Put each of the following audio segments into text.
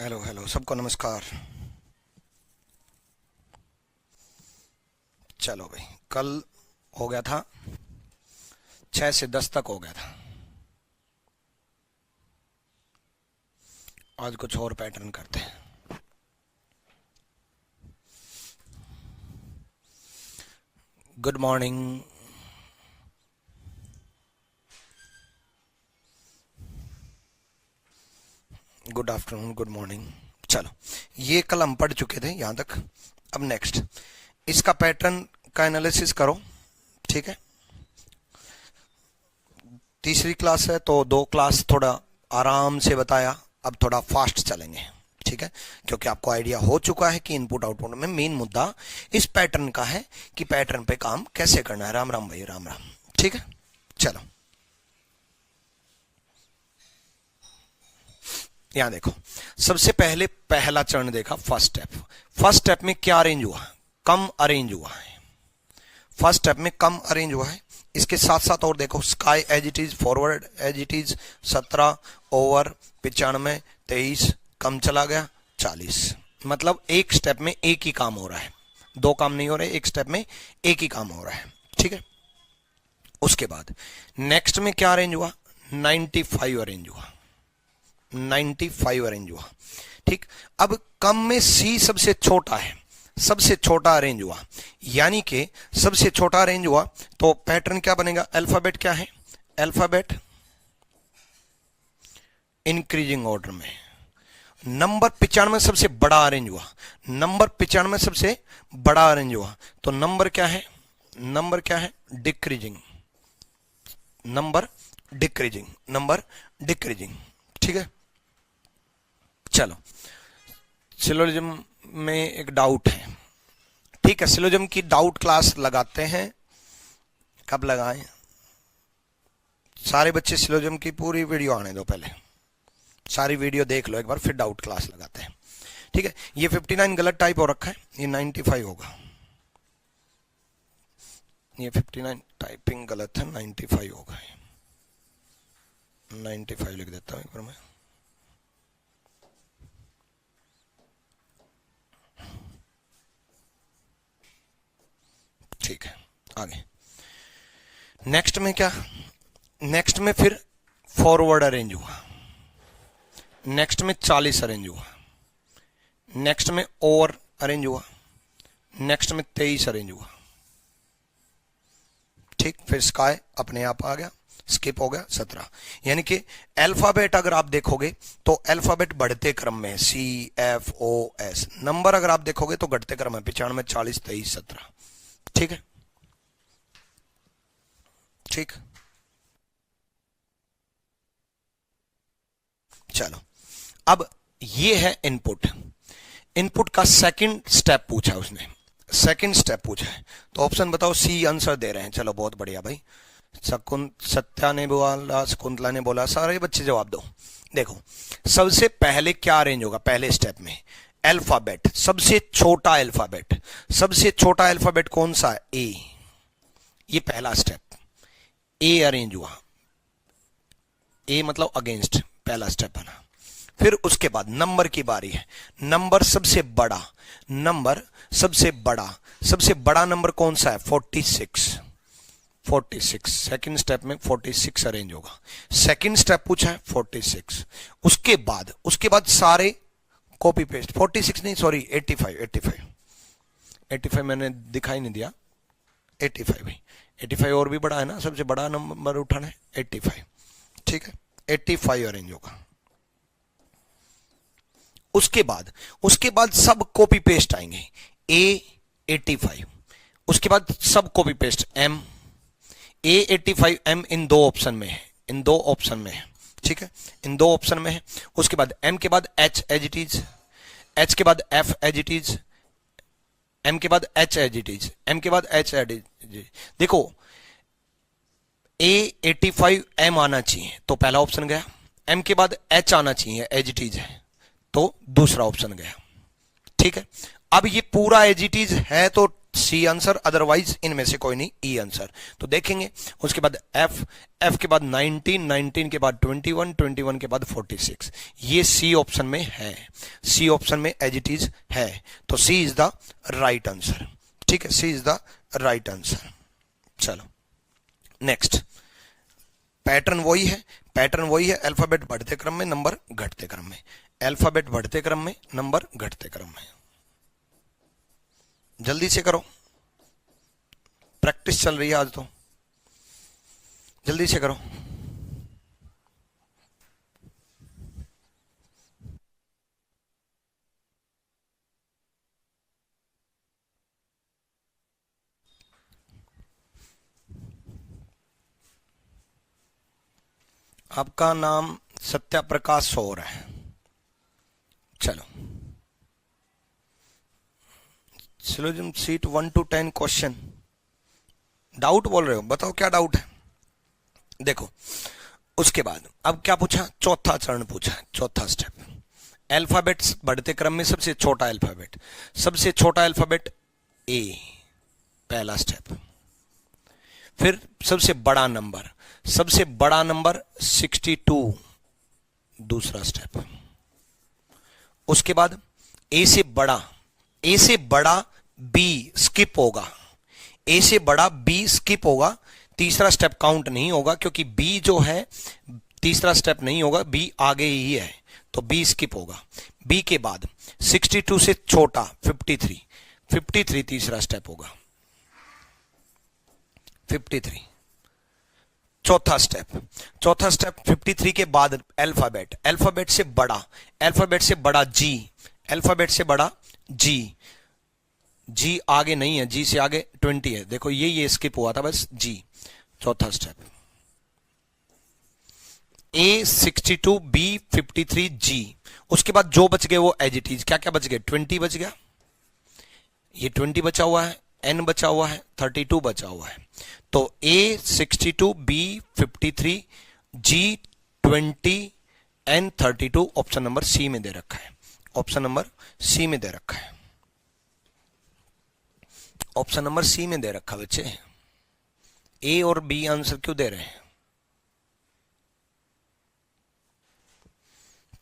Hello hello सबको नमस्कार। चलो भाई, कल हो गया था 6 से 10 तक हो गया था। आज कुछ और पैटर्न करते हैं। Good morning, good afternoon, good morning. चलो, ये कल हम पढ़ चुके थे यहां तक। अब नेक्स्ट इसका पैटर्न का एनालिसिस करो, ठीक है। तीसरी क्लास है तो 2 क्लास थोड़ा आराम से बताया, अब थोड़ा फास्ट चलेंगे, ठीक है। क्योंकि आपको आइडिया हो चुका है कि इनपुट आउटपुट में मेन मुद्दा इस पैटर्न का है कि पैटर्न पे काम कैसे करना है। राम राम भाई, राम राम, ठीक है। चलो यहां देखो, सबसे पहले पहला चरण देखा, फर्स्ट स्टेप। फर्स्ट स्टेप में क्या अरेंज हुआ? कम अरेंज हुआ है। फर्स्ट स्टेप में कम अरेंज हुआ है। इसके साथ साथ और देखो, sky as it is, forward as it is, 17 over 95, 23 कम चला गया 40। मतलब एक स्टेप में एक ही काम हो रहा है, 2 काम नहीं हो रहे, एक स्टेप में एक ही काम हो रहा है, ठीक है। उसके बाद नेक्स्ट में क्या अरेंज हुआ? 95 अरेंज हुआ, 95 अरेंज हुआ, ठीक। अब कम में सी सबसे छोटा है, सबसे छोटा अरेंज हुआ, यानी कि सबसे छोटा अरेंज हुआ तो पैटर्न क्या बनेगा? अल्फाबेट क्या है? अल्फाबेट इंक्रीजिंग ऑर्डर में। नंबर 95 सबसे बड़ा अरेंज हुआ, नंबर 95 सबसे बड़ा अरेंज हुआ तो नंबर क्या है? नंबर क्या है? Decreasing, number decreasing, number decreasing, ठीक है। चलो, सिलोजिज्म में एक डाउट है, ठीक है। सिलोजिज्म की डाउट क्लास लगाते हैं। कब लगाएं? सारे बच्चे सिलोजिज्म की पूरी वीडियो आने दो, पहले सारी वीडियो देख लो एक बार, फिर डाउट क्लास लगाते हैं, ठीक है। ये 59 गलत टाइप हो रखा है, ये 95 होगा। ये 59 टाइपिंग गलत है, 95 होगा। 95 लिख देता हूं एक बार मैं। ठीक है, आगे नेक्स्ट में क्या? नेक्स्ट में फिर फॉरवर्ड अरेंज हुआ, नेक्स्ट में 40 अरेंज हुआ, नेक्स्ट में ओवर अरेंज हुआ, नेक्स्ट में 23 अरेंज हुआ, ठीक। फिर स्काई अपने आप आ गया, स्किप हो गया 17। यानी कि अल्फाबेट अगर आप देखोगे तो अल्फाबेट बढ़ते क्रम में, C F O S. Number अगर आप देखोगे तो घटते क्रम में, 95, 40, 23, 17, ठीक है, ठीक। चलो, अब ये है इनपुट। इनपुट का सेकंड स्टेप पूछा उसने, सेकंड स्टेप पूछा है तो ऑप्शन बताओ। सी आंसर दे रहे हैं, चलो बहुत बढ़िया भाई। सत्या ने बोला, शकुंतला ने बोला, सारे बच्चे जवाब दो। देखो, सबसे पहले क्या अरेंज होगा? पहले स्टेप में अल्फाबेट, सबसे छोटा अल्फाबेट। सबसे छोटा अल्फाबेट कौन सा है? ए। ये पहला स्टेप, ए अरेंज हुआ। ए मतलब अगेंस्ट, पहला स्टेप बना। फिर उसके बाद नंबर की बारी है। नंबर सबसे बड़ा, नंबर सबसे बड़ा, सबसे बड़ा नंबर कौन सा है? 46, 46। सेकंड स्टेप में 46 अरेंज होगा। सेकंड स्टेप पूछा है 46। उसके बाद सारे कॉपी पेस्ट। 46 नहीं, सॉरी 85, 85, 85 मैंने दिखाई नहीं दिया। 85 भाई, 85 और भी बड़ा है ना, सबसे बड़ा नंबर उठाना है 85, ठीक है। 85 अरेंज होगा। उसके बाद सब कॉपी पेस्ट आएंगे। ए 85, उसके बाद सब कॉपी पेस्ट एम। ए 85 एम इन 2 ऑप्शन में है, इन 2 ऑप्शन में है, ठीक है, इन 2 ऑप्शन में है। उसके बाद एम के बाद H as it is, H के बाद F as it is, M के बाद H as it is, M के बाद एच एज इट इज। देखो, ए 85 एम आना चाहिए तो पहला ऑप्शन गया, एम के बाद एच आना चाहिए एज इट इज है तो दूसरा ऑप्शन गया, ठीक है। अब ये पूरा एज इट इज है तो सी आंसर, अदरवाइज इनमें से कोई नहीं, ई आंसर। तो देखेंगे उसके बाद एफ, एफ के बाद 19, 19 के बाद 21, 21 के बाद 46, ये सी ऑप्शन में है, सी ऑप्शन में एज इट इज है। तो सी इज द राइट आंसर। ठीक है, C is the right answer. चलो नेक्स्ट, पैटर्न वही है, पैटर्न वही है, अल्फाबेट बढ़ते क्रम में, नंबर घटते क्रम में, अल्फाबेट बढ़ते क्रम में, नंबर घटते क्रम में। जल्दी से करो, प्रैक्टिस चल रही है आज तो, जल्दी से करो। आपका नाम सत्या प्रकाश सौर है। चलो syllogism seat 1 to 10 question. Doubt बोल रहे हो, बताओ क्या डाउट है। देखो उसके बाद अब क्या पूछा, चौथा चरण पूछा, चौथा स्टेप, अल्फाबेट्स बढ़ते क्रम में सबसे छोटा अल्फाबेट, सबसे छोटा अल्फाबेट ए, पहला स्टेप। फिर सबसे बड़ा नंबर, सबसे बड़ा नंबर 62, दूसरा स्टेप। उसके बाद ए से बड़ा, ए से बड़ा बी स्किप होगा, ए से बड़ा बी स्किप होगा, तीसरा स्टेप काउंट नहीं होगा क्योंकि बी जो है तीसरा स्टेप नहीं होगा, बी आगे ही है, तो बी स्किप होगा। बी के बाद 62 से छोटा 53, 53 तीसरा स्टेप होगा, 53 चौथा स्टेप। चौथा स्टेप 53 के बाद अल्फाबेट, अल्फाबेट से बड़ा, अल्फाबेट से बड़ा जी, अल्फाबेट से बड़ा जी, जी आगे नहीं है, जी से आगे 20 है, देखो ये स्किप हुआ था बस जी, चौथा स्टेप। ए 62, बी 53, जी, उसके बाद जो बच गए वो एज इट इज, क्या क्या बच गए, 20 बच गया, ये 20 बचा हुआ है, एन बचा हुआ है, 32 बचा हुआ है। तो ए 62, B 53, G 20, N 32 option number C में दे रखा है, ऑप्शन नंबर सी में दे रखा है, ऑप्शन नंबर सी में दे रखा बच्चे। ए और बी आंसर क्यों दे रहे हैं।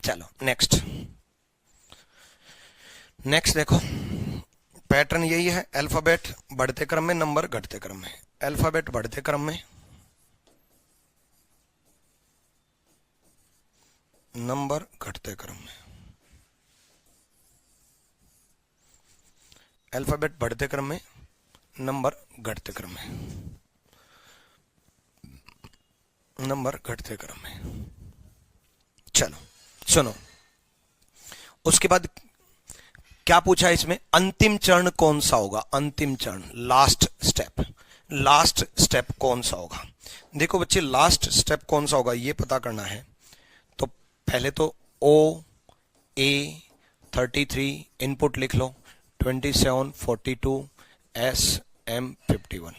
चलो नेक्स्ट, नेक्स्ट देखो पैटर्न यही है, अल्फाबेट बढ़ते क्रम में, नंबर घटते क्रम में, अल्फाबेट बढ़ते क्रम में, नंबर घटते क्रम में, अल्फाबेट बढ़ते क्रम में, नंबर घटते क्रम में, नंबर घटते क्रम में। चलो सुनो, उसके बाद क्या पूछा है इसमें, अंतिम चरण कौन सा होगा, अंतिम चरण, लास्ट स्टेप, लास्ट स्टेप कौन सा होगा। देखो बच्चे लास्ट स्टेप कौन सा होगा ये पता करना है, तो पहले तो ओ ए 33 इनपुट लिख लो, 27 42 एस एम 51,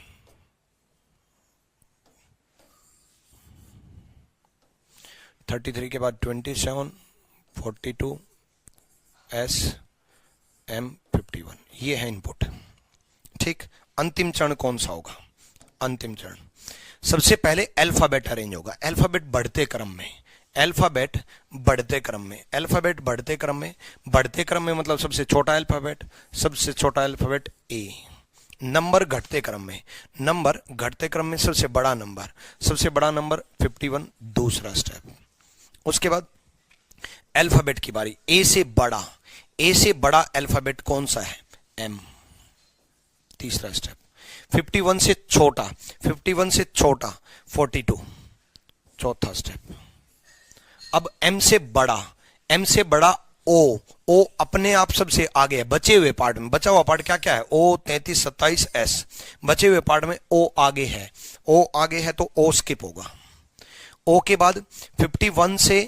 33 के बाद 27 42 एस एम 51, ये है इनपुट। ठीक, अंतिम चरण कौन सा होगा, अंतिम चरण सबसे पहले अल्फाबेट अरेंज होगा, अल्फाबेट बढ़ते क्रम में, अल्फाबेट बढ़ते क्रम में, अल्फाबेट बढ़ते क्रम में, बढ़ते क्रम में मतलब सबसे छोटा अल्फाबेट, सबसे छोटा अल्फाबेट ए, नंबर घटते क्रम में, नंबर घटते क्रम में सबसे बड़ा नंबर, सबसे बड़ा नंबर 51, दूसरा स्टेप। उसके बाद अल्फाबेट की बारी, ए से बड़ा, ए से बड़ा अल्फाबेट कौन सा है, एम, तीसरा स्टेप। 51 से छोटा, 51 से छोटा 42, चौथा स्टेप। अब एम से बड़ा, एम से बड़ा ओ, ओ अपने आप सबसे आगे है, बचे हुए पार्ट में, बचा हुआ पार्ट क्या क्या है, ओ 33 27 एस, बचे हुए पार्ट में ओ आगे है, ओ आगे है तो ओ स्किप होगा। ओ के बाद 51 से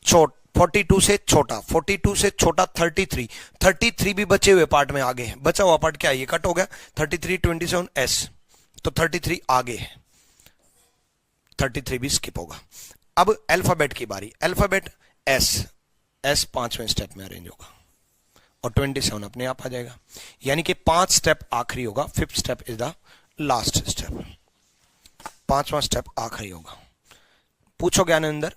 42 से छोटा, 42 से छोटा 33, 33 भी बचे हुए पार्ट में आगे है, बचा हुआ पार्ट क्या है, ये कट हो गया, 33 27 एस, तो 33 आगे है, 33 भी स्किप होगा। अब अल्फाबेट की बारी, अल्फाबेट एस, एस 5वें स्टेप में अरेंज होगा। और 27 अपने आप आ जाएगा। यानी कि 5 स्टेप आखिरी होगा, 5th step is the last step, 5वां स्टेप आखिरी होगा। पूछो ज्ञानेंद्र।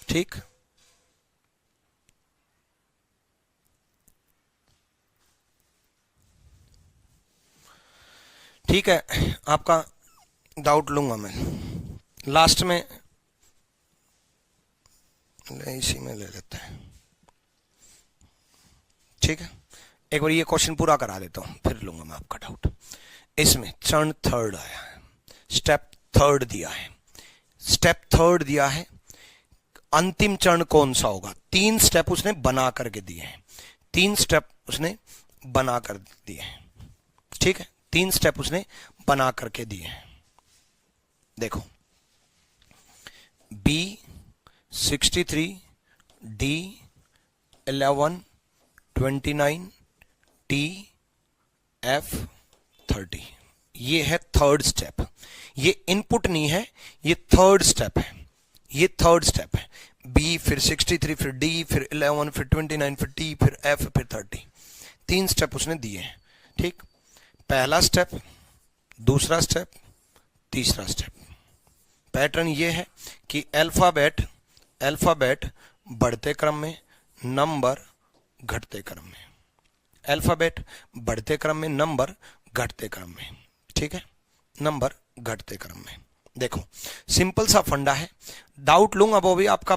ठीक, ठीक है, आपका डाउट लूंगा मैं लास्ट में, इसी में ले लेते हैं। ठीक है, एक बार ये क्वेश्चन पूरा करा देता हूं, फिर लूंगा मैं आपका डाउट। इसमें चरण 3rd आया है, स्टेप 3rd दिया है, स्टेप 3rd दिया है, अंतिम चरण कौन सा होगा? 3 स्टेप उसने बना करके दिए हैं, 3 स्टेप उसने बना कर दिए हैं। ठीक है, 3 स्टेप उसने बना करके दिए हैं। देखो, B 63, D 11, 29, T F 30, ये है 3rd स्टेप। ये इनपुट नहीं है, ये 3rd स्टेप है, ये 3rd स्टेप है। B फिर 63, फिर D, फिर 11, फिर 29, फिर T, फिर F, फिर 30, 3 स्टेप उसने दिए हैं। ठीक, पहला स्टेप, दूसरा स्टेप, तीसरा स्टेप। पैटर्न ये है कि अल्फाबेट बढ़ते क्रम में, नंबर घटते क्रम में, अल्फाबेट बढ़ते क्रम में, नंबर घटते क्रम में। ठीक है, नंबर घटते क्रम में। देखो, सिंपल सा फंडा है। डाउट लूंगा, वो भी आपका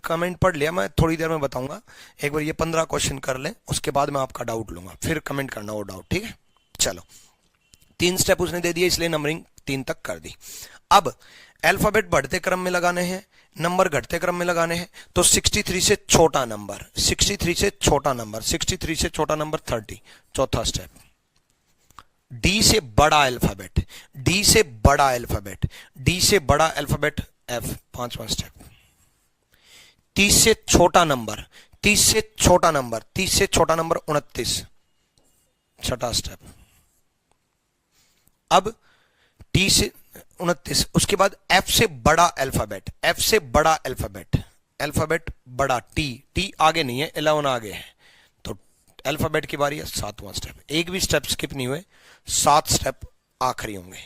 कमेंट पढ़ लिया, मैं थोड़ी देर में बताऊंगा। एक बार ये 15 क्वेश्चन कर लें, उसके बाद मैं आपका डाउट लूंगा, फिर कमेंट करना वो डाउट। ठीक है, चलो, 3 स्टेप उसने दे दिए, इसलिए नंबरिंग 3 तक कर दी। अब अल्फाबेट बढ़ते क्रम में लगाने हैं, नंबर घटते क्रम में लगाने हैं, तो 63 से छोटा नंबर, 63 से छोटा नंबर, 63 से छोटा नंबर 30, चौथा स्टेप। डी से बड़ा अल्फाबेट, डी से बड़ा अल्फाबेट, डी से बड़ा अल्फाबेट एफ, 5वां स्टेप। 30 से छोटा नंबर, 30 से छोटा नंबर, 30 से छोटा नंबर 29, छठा स्टेप। अब टी से 29, उसके बाद एफ से बड़ा अल्फाबेट, एफ से बड़ा अल्फाबेट, अल्फाबेट बड़ा, टी आगे नहीं है, 11 आगे है, तो अल्फाबेट की बारी है, 7वां स्टेप। एक भी स्टेप स्किप नहीं हुए, 7 स्टेप आखिरी होंगे,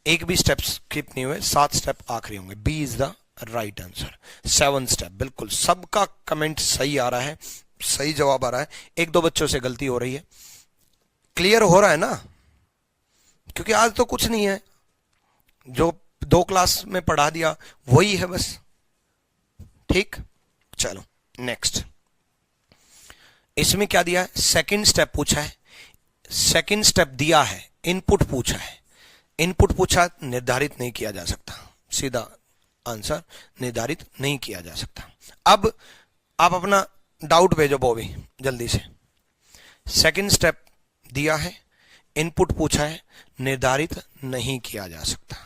एक भी स्टेप स्किप नहीं हुए, 7 स्टेप आखिरी होंगे। B is the right answer, 7 step. बिल्कुल सबका कमेंट सही आ रहा है, सही जवाब आ रहा है, 1-2 बच्चों से गलती हो रही है। क्लियर हो रहा है ना? क्योंकि आज तो कुछ नहीं है, जो 2 क्लास में पढ़ा दिया वही है बस। ठीक, चलो नेक्स्ट। इसमें क्या दिया है? सेकंड स्टेप पूछा है, सेकंड स्टेप दिया है, इनपुट पूछा है, इनपुट पूछा, निर्धारित नहीं किया जा सकता, सीधा आंसर, निर्धारित नहीं किया जा सकता। अब आप अपना डाउट भेजो बॉबी जल्दी से। सेकंड स्टेप दिया है, इनपुट पूछा है, निर्धारित नहीं किया जा सकता।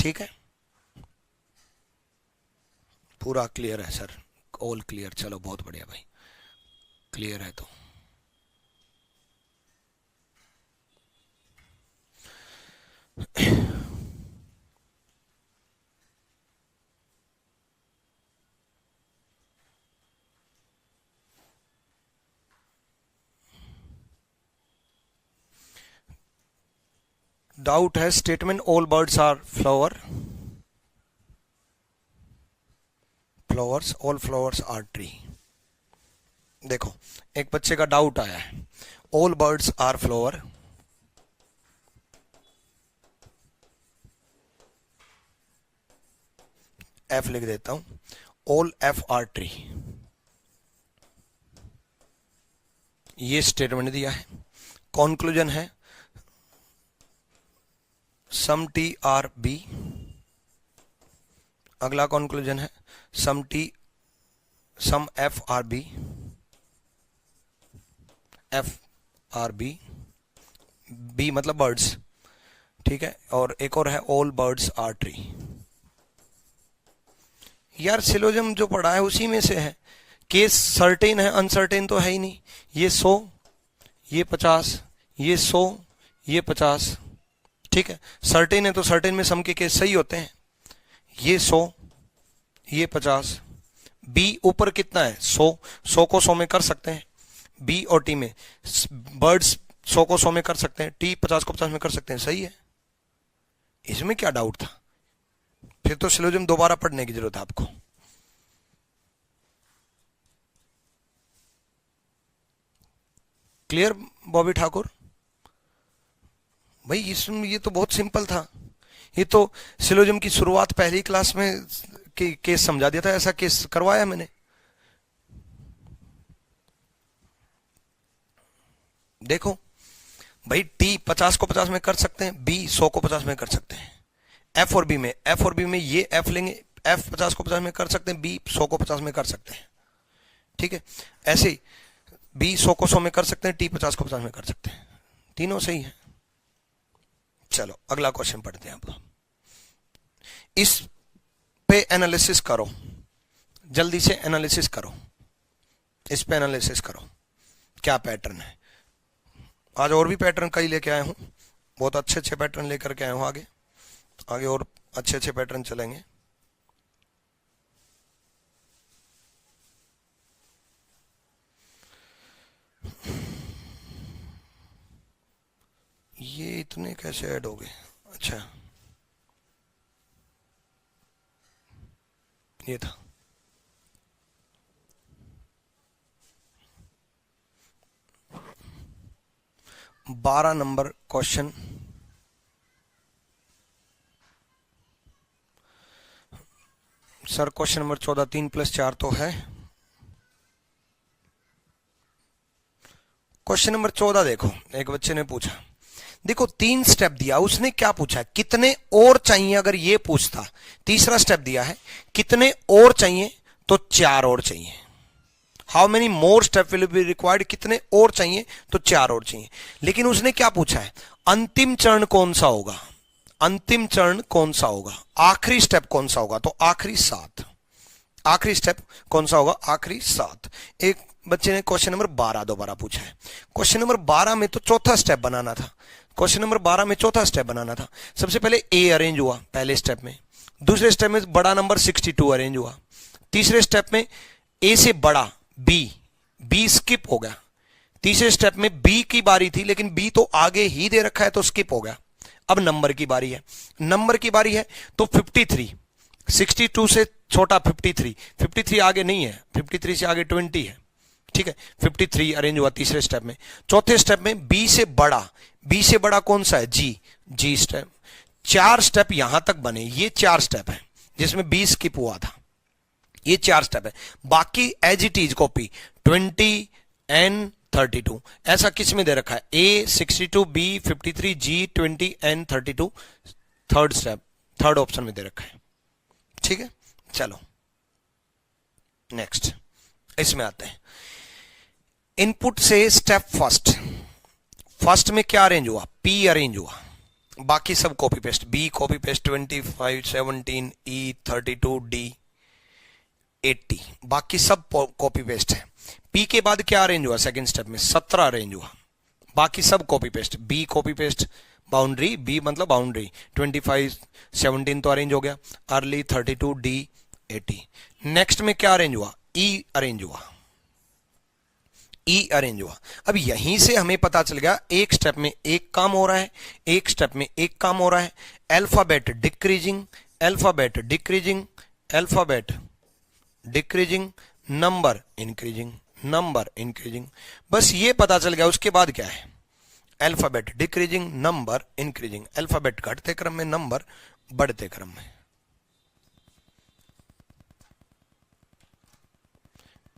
ठीक है, पूरा क्लियर है सर? ऑल क्लियर, चलो बहुत बढ़िया भाई, क्लियर है तो डाउट है statement all birds are flower, flowers, all flowers are tree. देखो, एक बच्चे का डाउट आया है, all birds are flower, F लिख देता हूं, ऑल एफ आर ट्री, ये स्टेटमेंट दिया है। कंक्लूजन है सम टी आर बी, अगला कंक्लूजन है some T, some F are B, F are B, B मतलब बर्ड्स, ठीक है, और एक और है ऑल बर्ड्स आर ट्री। यार सिलोजिज्म जो पढ़ा है उसी में से है, केस सर्टेन है, अनसर्टेन तो है ही नहीं। ये 100, ये 50, ये 100, ये 50, ठीक है। सर्टेन है तो सर्टेन में सम के केस सही होते हैं, ये 100, ये 50, बी ऊपर कितना है 100, 100 को 100 में कर सकते हैं। बी और टी में बर्ड्स 100 को 100 में कर सकते हैं, टी 50 को 50 में कर सकते हैं। सही है, इसमें क्या डाउट था? फिर तो सिलोजिज्म दोबारा पढ़ने की जरूरत है आपको। क्लियर बॉबी ठाकुर भाई? इसमें ये तो बहुत सिंपल था। ये तो सिलोजिज्म की शुरुआत पहली क्लास में केस समझा दिया था, ऐसा केस करवाया मैंने। देखो भाई, टी 50 को 50 में कर सकते हैं, बी 100 को 50 में कर सकते हैं। एफ और बी में ये एफ लेंगे, एफ 50 को 50 में कर सकते हैं, बी 100 को 50 में कर सकते हैं। ठीक है, ऐसे ही बी 100 को 100 में कर सकते हैं, टी 50 को 50 में कर सकते हैं। तीनों सही है। चलो अगला क्वेश्चन पढ़ते हैं आप। इस पे एनालिसिस करो, जल्दी से एनालिसिस करो, इस पे एनालिसिस करो क्या पैटर्न है। आज और भी पैटर्न कई लेके आया हूं, बहुत अच्छे अच्छे पैटर्न लेकर के आया हूं। आगे आगे और अच्छे अच्छे पैटर्न चलेंगे। ये इतने कैसे ऐड हो गए? अच्छा, ये था। बारह number question, sir question number 14, 3 + 4 तो है। क्वेश्चन नंबर 14 देखो, एक बच्चे ने पूछा, देखो 3 स्टेप दिया, उसने क्या पूछा, कितने और चाहिए। अगर ये पूछता, तीसरा स्टेप दिया है कितने और चाहिए, तो 4 और चाहिए। How many more step will be required, कितने और चाहिए, तो 4 और चाहिए। लेकिन उसने क्या पूछा है, अंतिम चरण कौन सा होगा, अंतिम चरण कौन सा होगा, आखिरी स्टेप कौन सा होगा, तो आखिरी 7। आखिरी स्टेप कौन सा होगा, आखिरी 7। एक बच्चे ने क्वेश्चन नंबर 12 दोबारा पूछा है। क्वेश्चन नंबर 12 में तो चौथा स्टेप बनाना था, क्वेश्चन नंबर 12 में चौथा स्टेप बनाना था। सबसे पहले ए अरेंज हुआ पहले स्टेप में, दूसरे स्टेप में बड़ा नंबर 62 अरेंज हुआ, तीसरे स्टेप में ए से बड़ा बी स्किप हो गया, तीसरे स्टेप में बी की बारी थी लेकिन बी तो आगे ही दे रखा है तो स्किप हो गया। अब नंबर की बारी है, नंबर की बारी है तो 53, 62 से छोटा 53, 53 आगे नहीं है, 53 से आगे 20 है। ठीक है, 53 अरेंज हुआ तीसरे स्टेप में। चौथे स्टेप में बी से बड़ा कौन सा है, जी स्टेप। 4 स्टेप यहां तक बने, ये 4 स्टेप है जिसमें बी स्किप हुआ था, ये 4 स्टेप है। बाकी as it is copy 20 N 32 ऐसा किस में दे रखा है, A 62, B 53, G 20 N 32 third step, third option में दे रखा है। ठीक है, चलो नेक्स्ट इसमें आते हैं। इनपुट से स्टेप फर्स्ट में क्या अरेंज हुआ, पी अरेंज हुआ, बाकी सब copy paste, B copy paste 25 17 E 32 D 80 बाकी सब कॉपी पेस्ट है। पी के बाद क्या अरेंज हुआ सेकंड स्टेप में, 17 अरेंज हुआ, बाकी सब copy paste, B copy paste boundary, B मतलब बाउंड्री 25 17 तो अरेंज हो गया, अर्ली 32 डी 80। नेक्स्ट में क्या अरेंज हुआ, ई अरेंज हुआ, ई अरेंज हुआ। अब यहीं से हमें पता चल गया एक स्टेप में एक काम हो रहा है, एक स्टेप में एक काम हो रहा है। Alphabet decreasing, alphabet decreasing, alphabet decreasing, number increasing, number increasing, बस ये पता चल गया। उसके बाद क्या है, alphabet decreasing, number increasing, alphabet घटते क्रम में, नंबर बढ़ते क्रम में,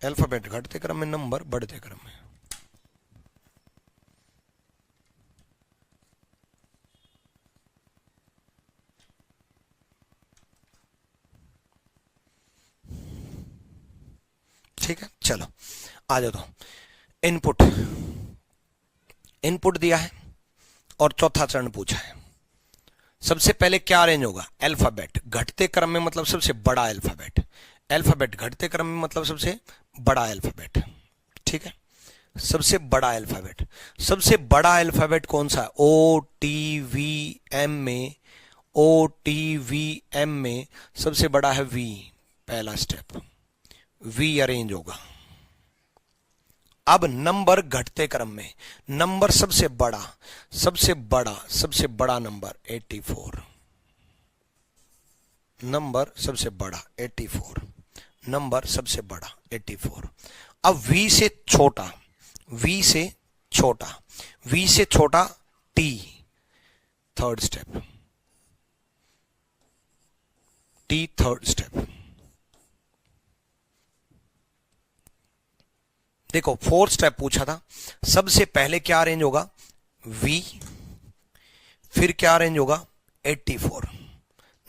अल्फाबेट घटते क्रम में, नंबर बढ़ते क्रम में। ठीक है, चलो आ जाओ। तो इनपुट दिया है और चौथा चरण पूछा है। सबसे पहले क्या अरेंज होगा, अल्फाबेट घटते क्रम में मतलब सबसे बड़ा अल्फाबेट, अल्फाबेट घटते क्रम में मतलब सबसे बड़ा अल्फाबेट। ठीक है, सबसे बड़ा अल्फाबेट, सबसे बड़ा अल्फाबेट कौन सा है, ओ टी वी एम में, ओ टी वी एम में सबसे बड़ा है वी, पहला स्टेप वी अरेंज होगा। अब नंबर घटते क्रम में, नंबर सबसे बड़ा नंबर 84, नंबर सबसे बड़ा 84, नंबर सबसे बड़ा 84। अब v से छोटा, v से छोटा t, third step, t third step. देखो फोर्थ स्टेप पूछा था, सबसे पहले क्या अरेंज होगा, v, फिर क्या अरेंज होगा 84।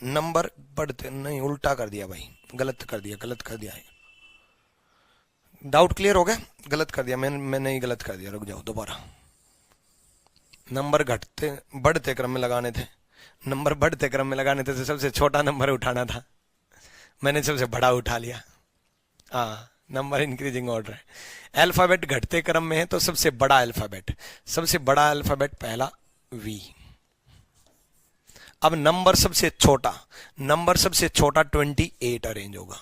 नंबर बढ़ते, नहीं उल्टा कर दिया भाई, गलत कर दिया है। डाउट क्लियर हो गया? गलत कर दिया मैंने ही गलत कर दिया, रुक जाओ दोबारा। नंबर बढ़ते क्रम में लगाने थे, तो सबसे छोटा नंबर उठाना था, मैंने सबसे बड़ा उठा लिया। हाँ, नंबर इंक्रीजिंग ऑर्डर है। अल्फाबेट घटते क्रम में है तो सबसे बड़ा अल्फाबेट पहला V। अब नंबर सबसे छोटा 28 अरेंज होगा,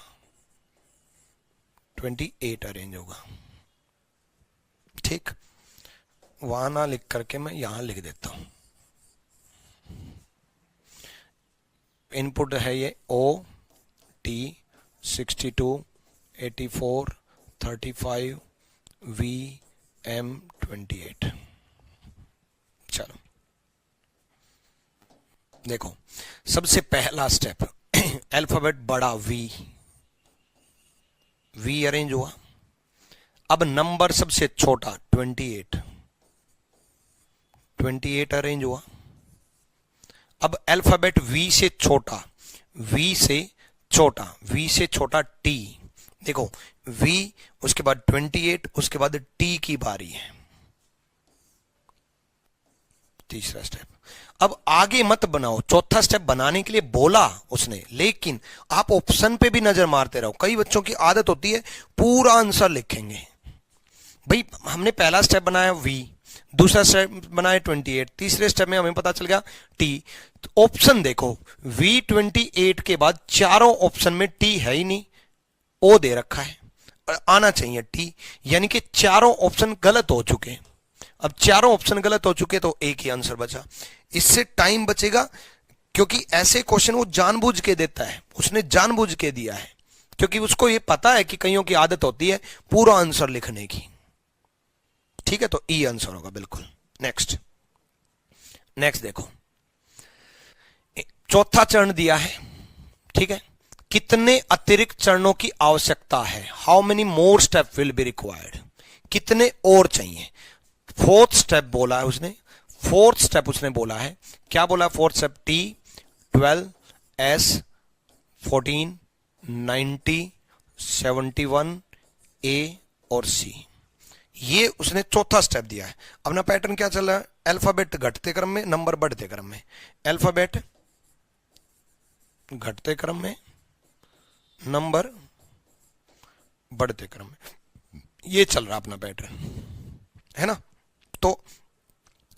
28 अरेंज होगा। ठीक, वहां ना लिख करके मैं यहां लिख देता हूं। इनपुट है ये OT 62 84 35 VM 28। चलो देखो, सबसे पहला स्टेप अल्फाबेट बड़ा V अरेंज हुआ। अब नंबर सबसे छोटा 28 अरेंज हुआ। अब अल्फाबेट V से छोटा T। देखो V, उसके बाद 28, उसके बाद T की बारी है, तीसरा स्टेप। अब आगे मत बनाओ, चौथा स्टेप बनाने के लिए बोला उसने, लेकिन आप ऑप्शन पे भी नजर मारते रहो। कई बच्चों की आदत होती है पूरा आंसर लिखेंगे। भाई हमने पहला स्टेप बनाया V, दूसरा स्टेप बनाया 28, तीसरे स्टेप में हमें पता चल गया T। तो ऑप्शन देखो, V28 के बाद चारों ऑप्शन में T है ही नहीं, O दे रखा है, आना चाहिए T, यानी कि चारों ऑप्शन गलत हो चुके। अब चारों ऑप्शन गलत हो चुके तो एक ही आंसर बचा। इससे टाइम बचेगा, क्योंकि ऐसे क्वेश्चन वो जानबूझ के देता है, उसने जानबूझ के दिया है, क्योंकि उसको ये पता है कि कईयों की आदत होती है पूरा आंसर लिखने की। ठीक है, तो ई आंसर होगा बिल्कुल। नेक्स्ट देखो, चौथा चरण दिया है। ठीक है, कितने अतिरिक्त चरणों की आवश्यकता है, how many more step will be required, कितने और चाहिए। फोर्थ स्टेप बोला है उसने, क्या बोला fourth step, T 12 S 14 90 71 A और C, ये उसने चौथा स्टेप दिया है। अपना पैटर्न क्या चल रहा है, अल्फाबेट घटते क्रम में, नंबर बढ़ते क्रम में, अल्फाबेट घटते क्रम में, नंबर बढ़ते क्रम में, ये चल रहा अपना पैटर्न है ना। तो